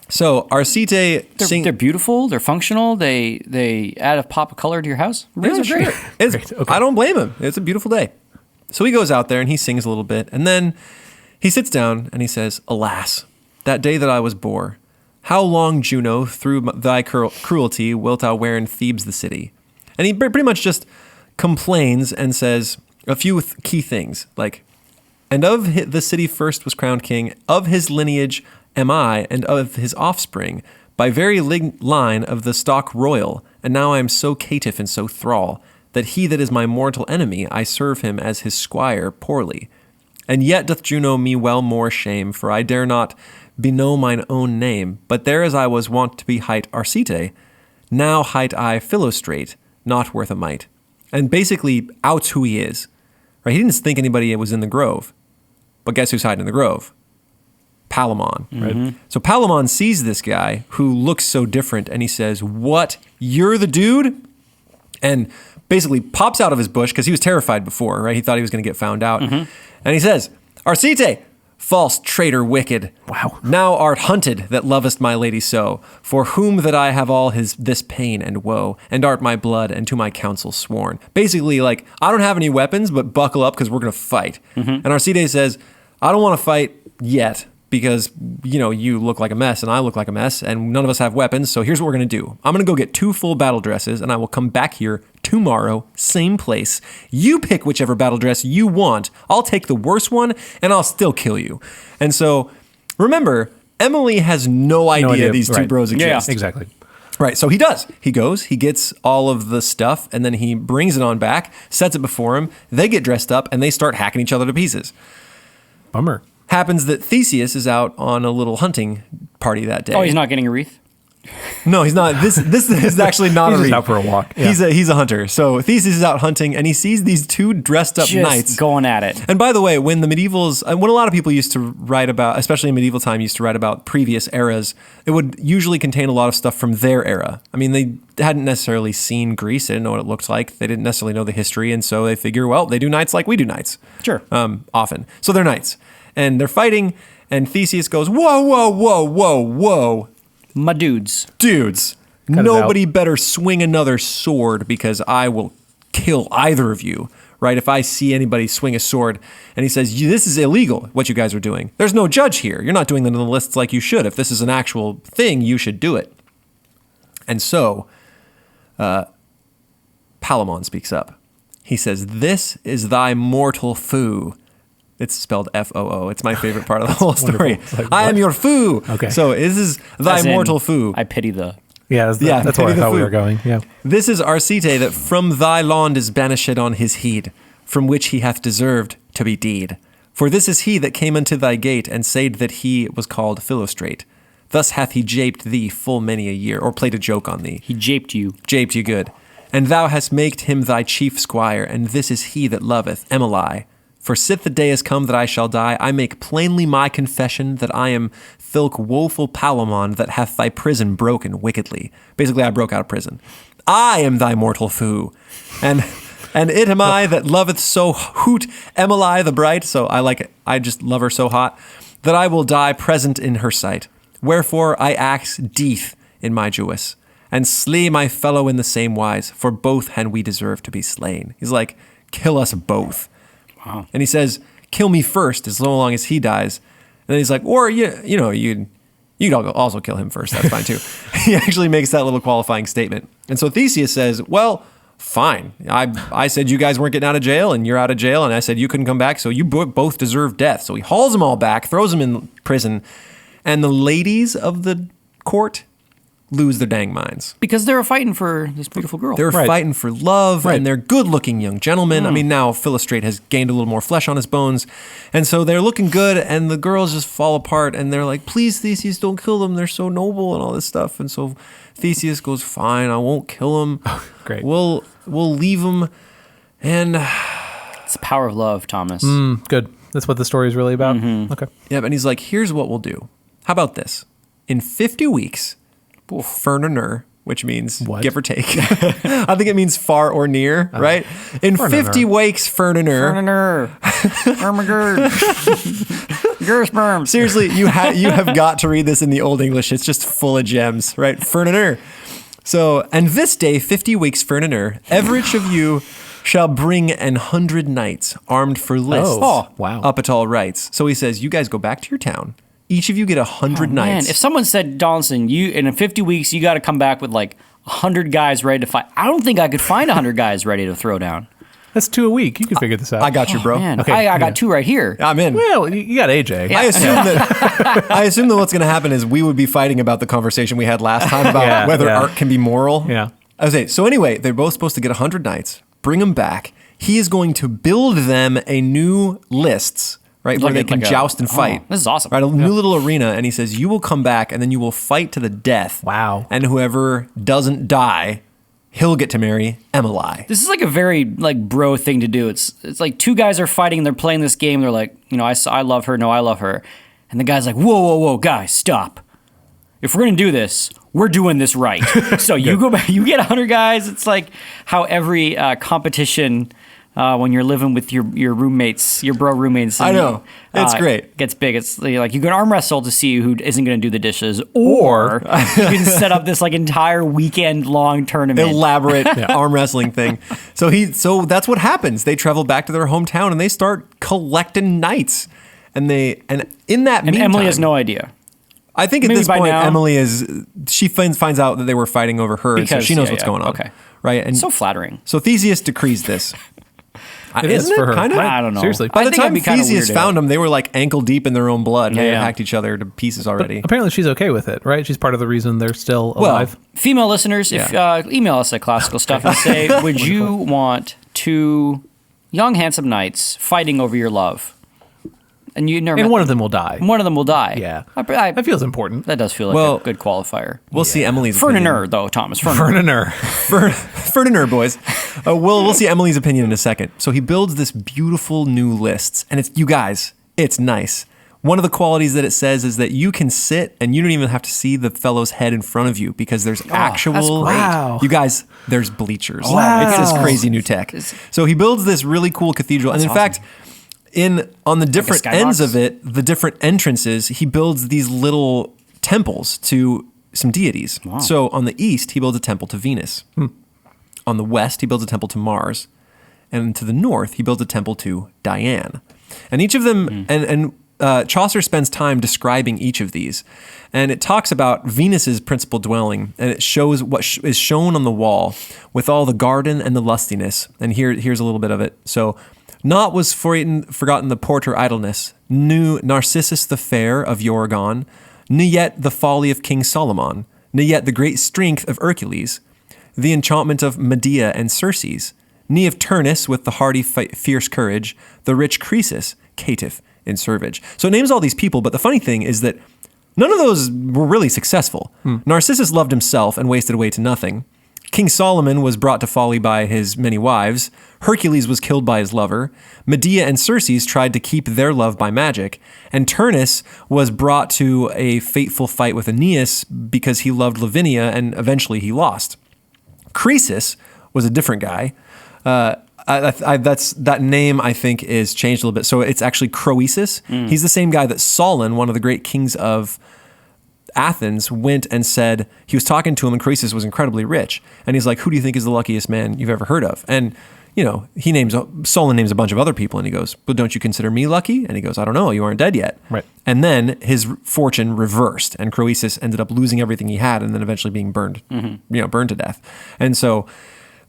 So Arcite They're beautiful. They're functional. They add a pop of color to your house. Wreaths are great. It's, Okay. I don't blame him. It's a beautiful day. So he goes out there and he sings a little bit, and then he sits down and he says, alas, that day that I was bore, how long, Juno, through thy cruelty wilt thou wear in Thebes the city? And he pretty much just complains and says a few key things, like, and of the city first was crowned king, of his lineage am I, and of his offspring, by very line of the stock royal, and now I am so caitiff and so thrall, that he that is my mortal enemy, I serve him as his squire poorly. And yet doth Juno me well more shame, for I dare not beknow mine own name, but there as I was wont to be hight Arcite, now hight I Philostrate, not worth a mite. And basically outs who he is. Right? He didn't think anybody was in the grove. But guess who's hiding in the grove? Palamon. Right? So Palamon sees this guy who looks so different, and he says, what? You're the dude? And basically pops out of his bush, because he was terrified before, right? He thought he was going to get found out. And he says, Arcite, false traitor wicked. Wow. Now art hunted that lovest my lady so, for whom that I have all this pain and woe, and art my blood and to my counsel sworn. Basically, like, I don't have any weapons, but buckle up because we're going to fight. And Arcite says, I don't want to fight yet, because, you look like a mess and I look like a mess and none of us have weapons. So here's what we're going to do. I'm going to go get 2 full battle dresses and I will come back here tomorrow, same place. You pick whichever battle dress you want. I'll take the worst one and I'll still kill you. And so remember, Emily has no idea these two right. bros exist. Yeah. Exactly. Right, so he does. He goes, he gets all of the stuff, and then he brings it on back, sets it before him. They get dressed up and they start hacking each other to pieces. Bummer. Happens that Theseus is out on a little hunting party that day. Oh, he's not getting a wreath? No, he's not. This is actually not He's a just wreath. out for a walk. Yeah. He's a hunter. So Theseus is out hunting, and he sees these 2 dressed up Just knights. going at it. And by the way, when when a lot of people used to write about, especially in medieval time, used to write about previous eras, it would usually contain a lot of stuff from their era. I mean, they hadn't necessarily seen Greece. They didn't know what it looked like. They didn't necessarily know the history. And so they figure, well, they do knights like we do knights. Sure. Often. So they're knights. And they're fighting, and Theseus goes, whoa, whoa, whoa, whoa, whoa. My dudes. Dudes, Cut it nobody better swing another sword because I will kill either of you, right? If I see anybody swing a sword and he says, this is illegal, what you guys are doing. There's no judge here. You're not doing the lists like you should. If this is an actual thing, you should do it. And so Palamon speaks up. He says, this is thy mortal foe. It's spelled F-O-O. It's my favorite part of the whole story. Like, I am your foe. Okay. So this is thy As in, mortal foe. I pity the. Yeah, that's where I thought we were going. Yeah. This is Arcite that from thy land is banished on his heed, from which he hath deserved to be deed. For this is he that came unto thy gate and said that he was called Philostrate. Thus hath he japed thee full many a year, or played a joke on thee. He japed you. Japed you good. And thou hast maked him thy chief squire, and this is he that loveth Emily. For sith the day is come that I shall die, I make plainly my confession that I am thilk woeful Palamon that hath thy prison broken wickedly. Basically, I broke out of prison. I am thy mortal foe. And it am I that loveth so hoot Emily the bright, so I like it. I just love her so hot, that I will die present in her sight. Wherefore I axe death in my Jewess, and slay my fellow in the same wise, for both han we deserve to be slain. He's like, kill us both. Wow. And he says, kill me first, as long as he dies. And then he's like, or you'd also kill him first. That's fine too. He actually makes that little qualifying statement. And so Theseus says, well, fine. I said you guys weren't getting out of jail, and you're out of jail, and I said you couldn't come back, so you both deserve death. So he hauls them all back, throws them in prison, and the ladies of the court lose their dang minds. Because they were fighting for this beautiful girl. They're fighting for love, and they're good-looking young gentlemen. I mean, now Philostrate has gained a little more flesh on his bones, and so they're looking good, and the girls just fall apart, and they're like, please, Theseus, don't kill them. They're so noble and all this stuff. And so Theseus goes, fine, I won't kill them. Great. We'll leave them, and... It's the power of love, Thomas. Good. That's what the story is really about. Okay. Yeah, and he's like, here's what we'll do. How about this? In 50 weeks... Ferniner, which means what? give or take. I think it means far or near, right? In 50 wakes, Ferniner. Gersperm. Seriously, you have got to read this in the Old English. It's just full of gems, right? Ferniner. So, and this day, 50 weeks, Ferniner, everych of you shall bring 100 knights armed for lists. Oh, wow. Up at all rights. So he says, you guys go back to your town. Each of you get 100 knights. Man, if someone said, Donaldson, in 50 weeks, you got to come back with like 100 guys ready to fight. I don't think I could find 100 guys ready to throw down. That's 2 a week. You can figure this out. I got you, bro. Man, Okay, I got 2 right here. I'm in. Well, you got AJ. I assume that what's going to happen is we would be fighting about the conversation we had last time about whether art can be moral. Yeah. Okay, so anyway, they're both supposed to get 100 knights, bring them back. He is going to build them a new lists, right, where they can joust and fight. This is awesome. Right, a new little arena, and he says, you will come back, and then you will fight to the death. Wow. And whoever doesn't die, he'll get to marry Emily. This is like a very like bro thing to do. It's like 2 guys are fighting and they're playing this game. They're like, I love her. No, I love her. And the guy's like, whoa, guys, stop. If we're going to do this, we're doing this right. So you go back, you get 100 guys. It's like how every competition, when you're living with your roommates, your bro roommates. I know. It's great. Gets big. It's like you can arm wrestle to see who isn't going to do the dishes, or you can set up this like entire weekend long tournament. Elaborate arm wrestling thing. So that's what happens. They travel back to their hometown and they start collecting knights. And in that meantime, Emily has no idea. I think at Maybe this by point, now. Emily she finds out that they were fighting over her, and so she knows what's going on. Okay. Right? And So flattering. so Theseus decrees this. It is for her. Kind of? I don't know. Seriously. By the think I'd time be kinda Theseus weirded found them, they were like ankle deep in their own blood. They had Yeah. hacked each other to pieces already. Apparently she's okay with it, right? She's part of the reason they're still alive. Female listeners, if email us at classical stuff and say, would you want 2 young, handsome knights fighting over your love? And you never. And met one of them will die. One of them will die. Yeah. That feels important. That does feel like Well, a good qualifier. We'll see Emily's opinion. Ferniner, though, Thomas. Ferniner. Ferniner. Ferniner, boys. We'll see Emily's opinion in a second. So he builds this beautiful new lists, and it's nice. One of the qualities that it says is that you can sit and you don't even have to see the fellow's head in front of you because there's actual. that's great. Wow. You guys, there's bleachers. Wow. It's this crazy new tech. So he builds this really cool cathedral, and in fact, on the different ends of it, the different entrances, he builds these little temples to some deities. Wow. So on the east, he builds a temple to Venus. On on the west, he builds a temple to Mars. And to the north, he builds a temple to Diane. And each of them, Chaucer spends time describing each of these. And it talks about Venus's principal dwelling, and it shows what is shown on the wall with all the garden and the lustiness. And here's a little bit of it. So, not was forgotten the porter idleness, knew Narcissus the fair of Yorgon, knew yet the folly of King Solomon, knew yet the great strength of Hercules, the enchantment of Medea and Circes, knee of Turnus with the hardy fierce courage, the rich Croesus, caitiff in servage. So it names all these people, but the funny thing is that none of those were really successful. Narcissus loved himself and wasted away to nothing. King Solomon was brought to folly by his many wives. Hercules was killed by his lover. Medea and Circes tried to keep their love by magic. And Turnus was brought to a fateful fight with Aeneas because he loved Lavinia and eventually he lost. Croesus was a different guy. That name, I think, is changed a little bit. So it's actually Croesus. He's the same guy that Solon, one of the great kings of Athens, went and said, he was talking to him, and Croesus was incredibly rich. And he's like, who do you think is the luckiest man you've ever heard of? And, Solon names a bunch of other people, and he goes, but don't you consider me lucky? And he goes, I don't know, you aren't dead yet. Right. And then his fortune reversed, and Croesus ended up losing everything he had and then eventually being burned to death. And so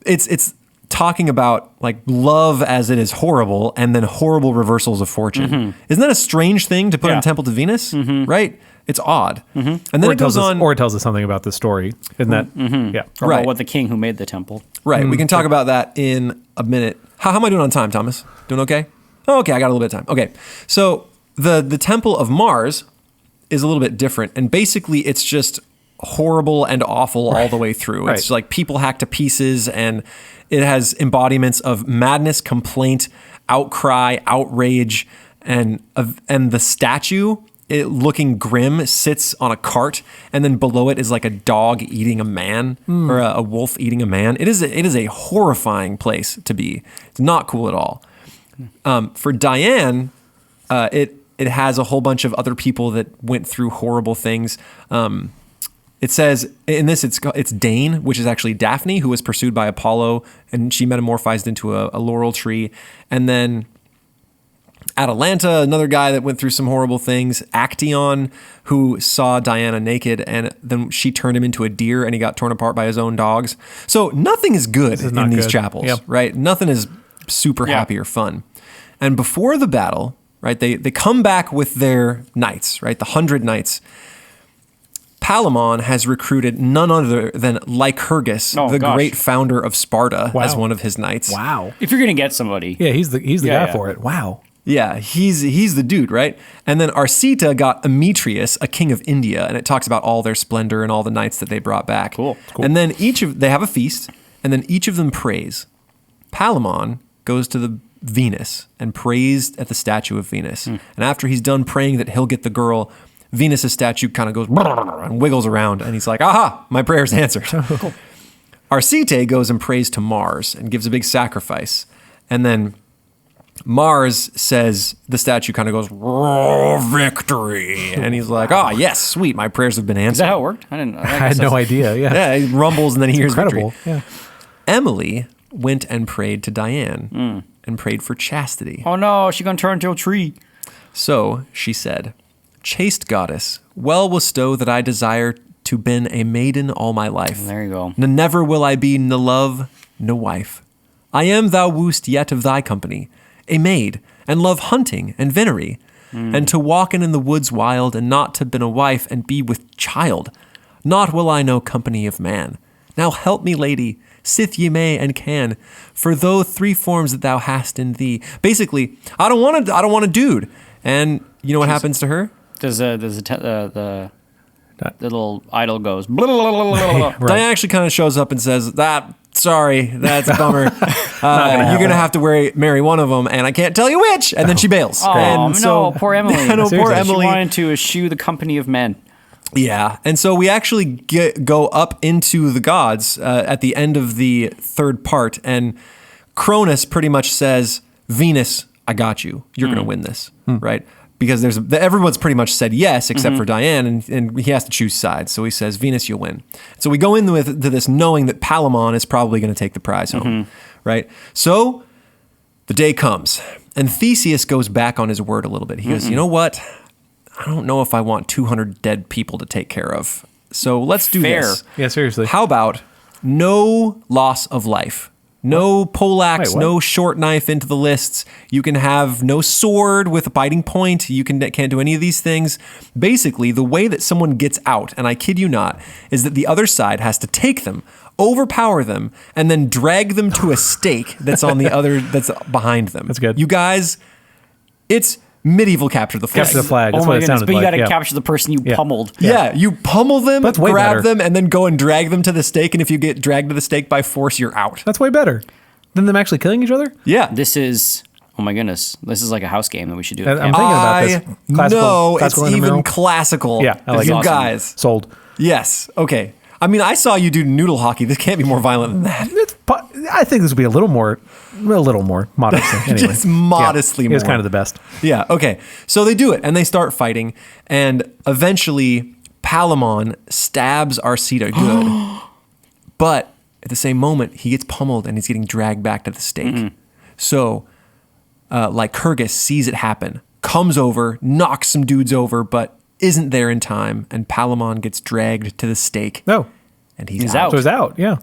it's talking about like love as it is horrible and then horrible reversals of fortune. Isn't that a strange thing to put in a temple to Venus? Right? It's odd. And then it goes on. Or it tells us something about the story. Isn't that? Yeah. Or Right. about what the king who made the temple. Right. We can talk about that in a minute. How am I doing on time, Thomas? Doing okay? Oh, okay. I got a little bit of time. Okay. So the temple of Mars is a little bit different. And basically it's just horrible and awful all the way through. It's like people hacked to pieces, and it has embodiments of madness, complaint, outcry, outrage, and the statue, looking grim, sits on a cart, and then below it is like a dog eating a man or a wolf eating a man. It is a horrifying place to be. It's not cool at all. For Diane, it has a whole bunch of other people that went through horrible things. It says in this, it's Dane, which is actually Daphne, who was pursued by Apollo, and she metamorphized into a laurel tree. And then Atalanta, another guy that went through some horrible things. Actaeon, who saw Diana naked, and then she turned him into a deer, and he got torn apart by his own dogs. So nothing is good in these chapels, right? Nothing is super happy or fun. And before the battle, right, they come back with their knights, right, the 100 knights. Palamon has recruited none other than Lycurgus, great founder of Sparta, as one of his knights. Wow. If you're going to get somebody. Yeah, he's the guy for it. Wow. Yeah, he's the dude, right? And then Arcita got Emetrius, a king of India, and it talks about all their splendor and all the knights that they brought back. Cool. And then they have a feast, and then each of them prays. Palamon goes to the Venus and prays at the statue of Venus. And after he's done praying that he'll get the girl, Venus's statue kind of goes and wiggles around, and he's like, aha, my prayer's answered. Cool. Arcite goes and prays to Mars and gives a big sacrifice. And then Mars says, the statue kind of goes, victory. And he's like, yes, sweet, my prayers have been answered. Is that how it worked? I had no idea. Yeah. Yeah, he rumbles and then he hears incredible. Victory. Yeah. Emily went and prayed to Diane and prayed for chastity. Oh no, she's going to turn into a tree. So she said, chaste goddess, well bestow that I desire to been a maiden all my life. There you go. Never will I be no love, no wife. I am thou woost yet of thy company, a maid, and love hunting and venery, and to walken in the woods wild, and not to been a wife and be with child. Not will I know company of man. Now help me, lady, sith ye may and can, for though 3 forms that thou hast in thee. Basically, I don't want a dude. And you know what happens to her? The little idol goes. Blah, blah, blah, blah, blah. Right. Diane actually kind of shows up and says, sorry, that's a bummer. You're going to have to marry one of them, and I can't tell you which. And then she bails. Oh, and no, poor Emily. Poor Emily. She wanted to eschew the company of men. Yeah, and so we actually go up into the gods at the end of the 3rd part, and Cronus pretty much says, Venus, I got you. You're going to win this, right? because everyone's pretty much said yes except for Diane, and he has to choose sides. So he says, Venus, you'll win. So we go into this knowing that Palamon is probably going to take the prize home, right? So the day comes, and Theseus goes back on his word a little bit. He goes, you know what? I don't know if I want 200 dead people to take care of. So let's do this. Yeah, seriously. How about no loss of life? No poleaxe, Wait, what? no short knife into the lists. You can have no sword with a biting point. You can't do any of these things. Basically, the way that someone gets out, and I kid you not, is that the other side has to take them, overpower them, and then drag them to a stake that's on the other, that's behind them. That's good. You guys, it's medieval capture the flag. Capture the flag. That's Oh what my it goodness! sounded But you like. got to Yeah. capture the person you pummeled. Yeah, you pummel them, That's way grab better. them, and then go and drag them to the stake. And if you get dragged to the stake by force, you're out. That's way better than them actually killing each other. Yeah. This is, oh my goodness, this is like a house game that we should do. I'm thinking about this. Classical- No, it's classical even intramural. classical. Yeah, I like you it. guys. Sold. Yes. Okay. I mean, I saw you do noodle hockey. This can't be more violent than that. I think this would be a little more modest. Anyway. Just modestly It's more. kind of the best. Yeah. Okay. So they do it, and they start fighting, and eventually Palamon stabs Arcita good, but at the same moment he gets pummeled and he's getting dragged back to the stake. So, Lycurgus sees it happen, comes over, knocks some dudes over, but isn't there in time, and Palamon gets dragged to the stake. No. And he's He's out. out. So it's out. Yeah.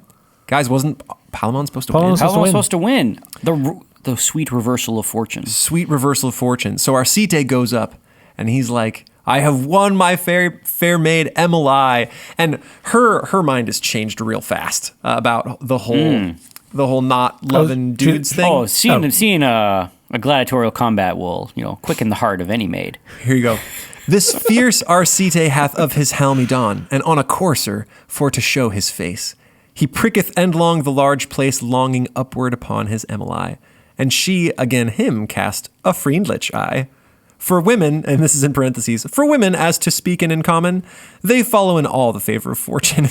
Guys, wasn't Palamon supposed to Palamon win? was How am I supposed to supposed to win? The sweet reversal of fortune. Sweet reversal of fortune. So Arcite goes up, and he's like, I have won my fair maid Emily, and her mind has changed real fast about the whole not loving dudes thing. Oh, seeing a gladiatorial combat will, quicken the heart of any maid. Here you go. This fierce Arcite hath of his helm don, and on a courser for to show his face. He pricketh endlong the large place, longing upward upon his Emily. And she again him cast a friendlich eye. For women, and this is in parentheses, for women, as to speak in common, they follow in all the favor of fortune,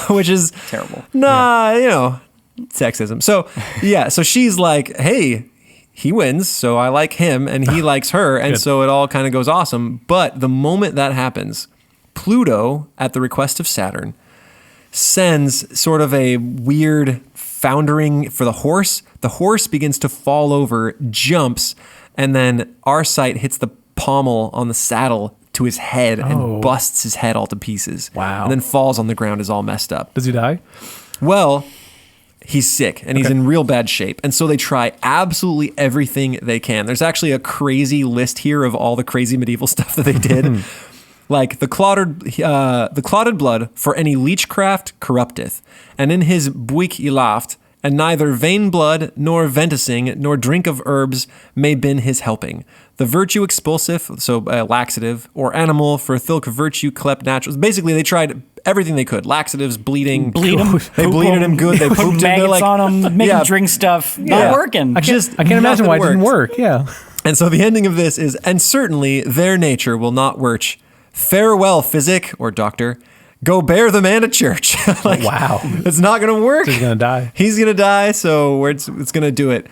which is Terrible. Sexism. So, yeah, so she's like, hey, he wins, so I like him, and he likes her, and Good. so it all kind of goes awesome. But the moment that happens, Pluto, at the request of Saturn, sends sort of a weird foundering for the horse. The horse begins to fall over, jumps, and then Arcite hits the pommel on the saddle to his head and busts his head all to pieces. Wow. And then falls on the ground, is all messed up. Does he die? Well, he's sick and he's in real bad shape. And so they try absolutely everything they can. There's actually a crazy list here of all the crazy medieval stuff that they did. Like the clotted blood for any leechcraft corrupteth, and in his buik ilaft, and neither vain blood, nor ventising, nor drink of herbs may bin his helping. The virtue expulsive, so laxative, or animal for thilk virtue clept natural. Basically, they tried everything they could. Laxatives, bleeding. Bleed him. They bleeded him good. They Put pooped him. They're maggots like, on him, make yeah. him drink stuff. Yeah. Not working. I can't imagine nothing why it didn't worked. work. Yeah. And so the ending of this is, and certainly their nature will not worch. Farewell, physic or doctor. Go bear the man to church. Wow. It's not going to work. He's going to die. He's going to die, so it's going to do it.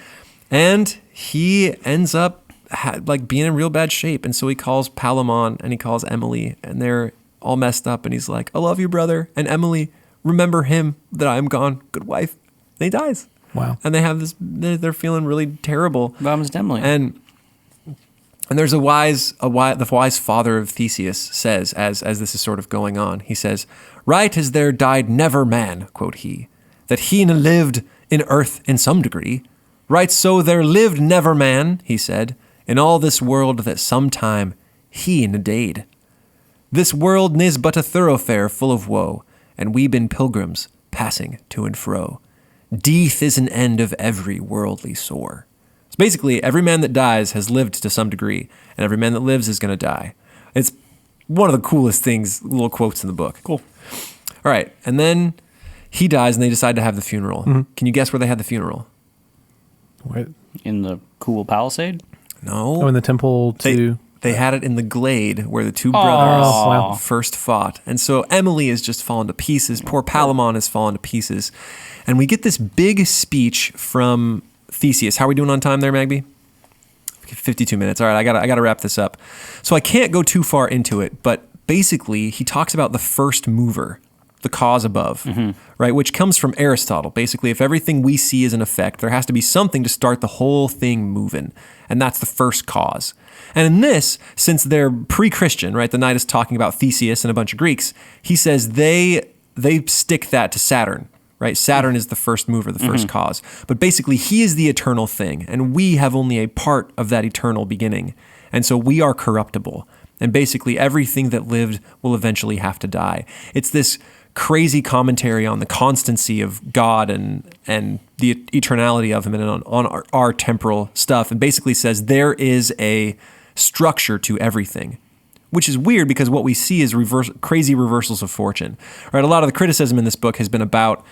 And he ends up being in real bad shape. And so he calls Palamon and he calls Emily, and they're all messed up. And he's like, I love you, brother. And Emily, remember him that I am gone. Good wife. And he dies. Wow. And they have this, they're feeling really terrible. Vamos Demley. And there's the wise father of Theseus says, as this is sort of going on, he says, right as there died never man, quote he, that he ne lived in earth in some degree. Right so there lived never man, he said, in all this world that sometime he ne dade. This world nis but a thoroughfare full of woe, and we been pilgrims passing to and fro. Death is an end of every worldly sore. So basically, every man that dies has lived to some degree, and every man that lives is going to die. It's one of the coolest things, little quotes in the book. Cool. All right, and then he dies, and they decide to have the funeral. Can you guess where they had the funeral? Wait. In the cool palisade? No. Oh, in the temple to... They had it in the glade where the two brothers wow. first fought. And so Emily is just fallen to pieces. Poor Palamon has fallen to pieces. And we get this big speech from Theseus. How are we doing on time there, Magby? 52 minutes. All right, I gotta wrap this up. So I can't go too far into it, but basically he talks about the first mover, the cause above, right? Which comes from Aristotle. Basically, if everything we see is an effect, there has to be something to start the whole thing moving. And that's the first cause. And in this, since they're pre-Christian, right? The knight is talking about Theseus and a bunch of Greeks. He says they stick that to Saturn, right? Saturn is the first mover, the first cause. But basically, he is the eternal thing. And we have only a part of that eternal beginning. And so we are corruptible. And basically, everything that lived will eventually have to die. It's this crazy commentary on the constancy of God and the eternality of him and on our temporal stuff, and basically says there is a structure to everything, which is weird because what we see is crazy reversals of fortune. Right? A lot of the criticism in this book has been about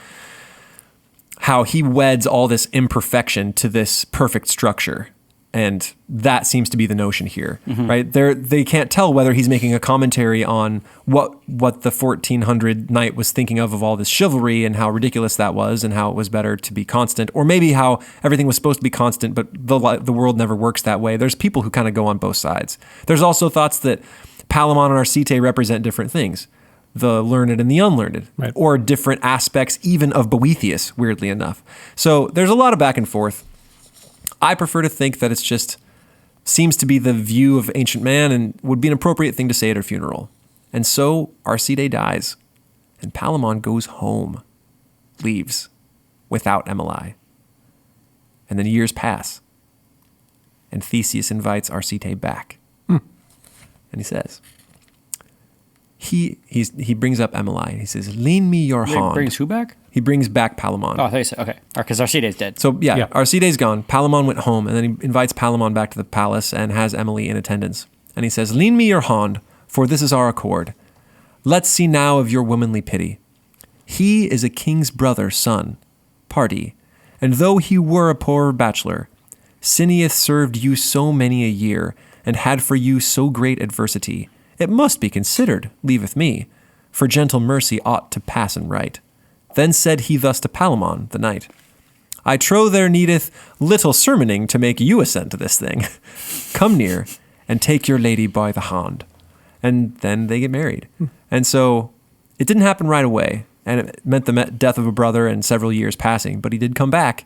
how he weds all this imperfection to this perfect structure. And that seems to be the notion here, right? They can't tell whether he's making a commentary on what the 1400 knight was thinking of all this chivalry and how ridiculous that was and how it was better to be constant, or maybe how everything was supposed to be constant, but the world never works that way. There's people who kind of go on both sides. There's also thoughts that Palamon and Arcite represent different things, the learned and the unlearned, right, or different aspects even of Boethius, weirdly enough. So there's a lot of back and forth. I prefer to think that it's just seems to be the view of ancient man and would be an appropriate thing to say at a funeral. And so Arcite dies, and Palamon goes home, leaves, without Emily. And then years pass, and Theseus invites Arcite back. And he says, he brings up Emily, and he says, "Lean me your hand." Brings who back? He brings back Palamon. Oh, I thought you said, okay. Because Arcide's dead. So, yeah, Arcide's gone. Palamon went home, and then he invites Palamon back to the palace and has Emily in attendance. And he says, "Lean me your hand, for this is our accord. Let's see now of your womanly pity. He is a king's brother, son, party, and though he were a poor bachelor, Cineas served you so many a year, and had for you so great adversity. It must be considered, leaveth me, for gentle mercy ought to pass and right. Then said he thus to Palamon, the knight, I trow there needeth little sermoning to make you assent to this thing. Come near, and take your lady by the hand." And then they get married. And so it didn't happen right away, and it meant the death of a brother and several years passing, but he did come back,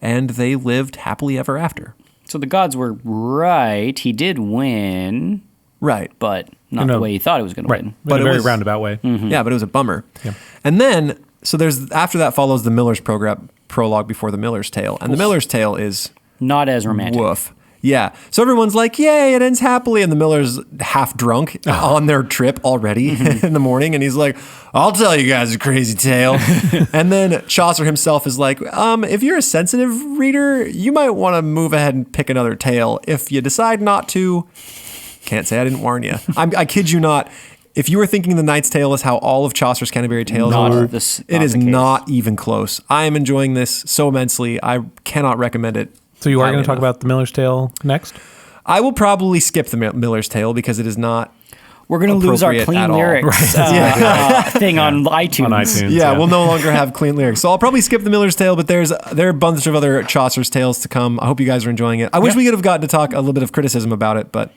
and they lived happily ever after. So the gods were right. He did win. Right. But not the way he thought he was going to win. But in a very roundabout way. Yeah, but it was a bummer. Yeah. And then, so there's after that follows the Miller's prologue before the Miller's Tale. And the Miller's Tale is... not as romantic. Woof. Yeah. So everyone's like, yay, it ends happily. And the Miller's half drunk on their trip already in the morning. And he's like, I'll tell you guys a crazy tale. And then Chaucer himself is like, if you're a sensitive reader, you might want to move ahead and pick another tale. If you decide not to, can't say I didn't warn you. I kid you not. If you were thinking The Knight's Tale is how all of Chaucer's Canterbury Tales are, it is not even close. I am enjoying this so immensely. I cannot recommend it. So you are going to talk about The Miller's Tale next? I will probably skip The Miller's Tale because it is not. We're going to lose our clean lyrics thing on iTunes. On iTunes, yeah, we'll no longer have clean lyrics. So I'll probably skip The Miller's Tale, but there are a bunch of other Chaucer's tales to come. I hope you guys are enjoying it. I wish we could have gotten to talk a little bit of criticism about it, but...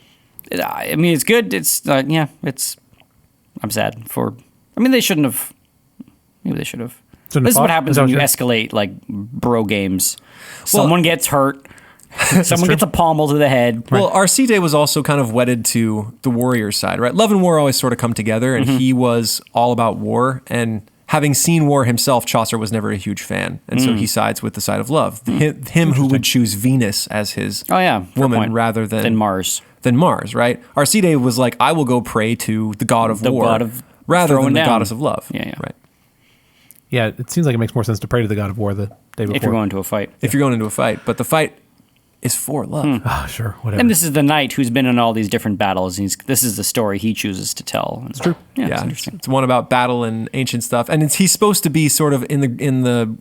I mean, it's good. It's, I'm sad for... I mean, they shouldn't have... Maybe they should have. This is what happens when you escalate, like, bro games. Someone gets hurt. Someone gets a pommel to the head. Well, Arcite was also kind of wedded to the warrior's side, right? Love and war always sort of come together, and he was all about war. And having seen war himself, Chaucer was never a huge fan. And so he sides with the side of love. Him who would choose Venus as his woman rather than Mars. Than Mars, right? Arcite was like, I will go pray to the god of war rather than the goddess of love. Yeah. Right. Yeah, it seems like it makes more sense to pray to the god of war the day before. If you're going to a fight. If you're going into a fight. But the fight is for love. Sure, whatever. And this is the knight who's been in all these different battles. This is the story he chooses to tell. It's true. Yeah, it's interesting. It's one about battle and ancient stuff. And he's supposed to be sort of in the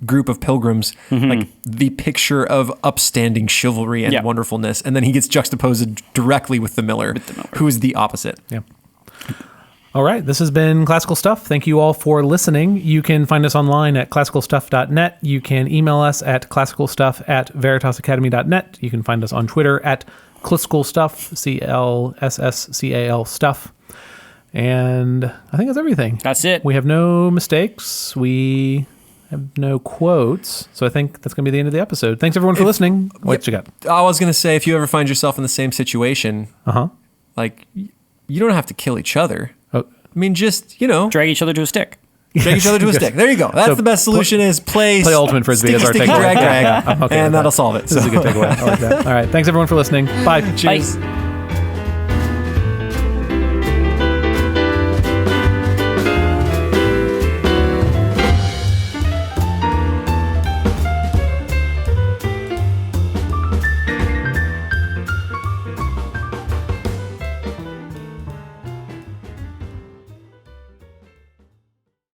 group of pilgrims, like the picture of upstanding chivalry and wonderfulness. And then he gets juxtaposed directly with the Miller, who is the opposite. Yeah. All right, this has been Classical Stuff. Thank you all for listening. You can find us online at classicalstuff.net. You can email us at classicalstuff@veritasacademy.net. You can find us on Twitter at cliscalstuff, CLSSCAL stuff. And I think that's everything. That's it. We have no mistakes. We have no quotes. So I think that's going to be the end of the episode. Thanks, everyone, for listening. What you got? I was going to say, if you ever find yourself in the same situation, like, you don't have to kill each other. Oh. I mean, just, Drag each other to a stick. drag each other to a stick. There you go. That's So the best solution is play Ultimate Frisbee as our sticky, takeaway. drag, I'm okay and with that'll that. solve it. This is a good takeaway. I like that. All right. Thanks, everyone, for listening. Bye. Cheers. Bye.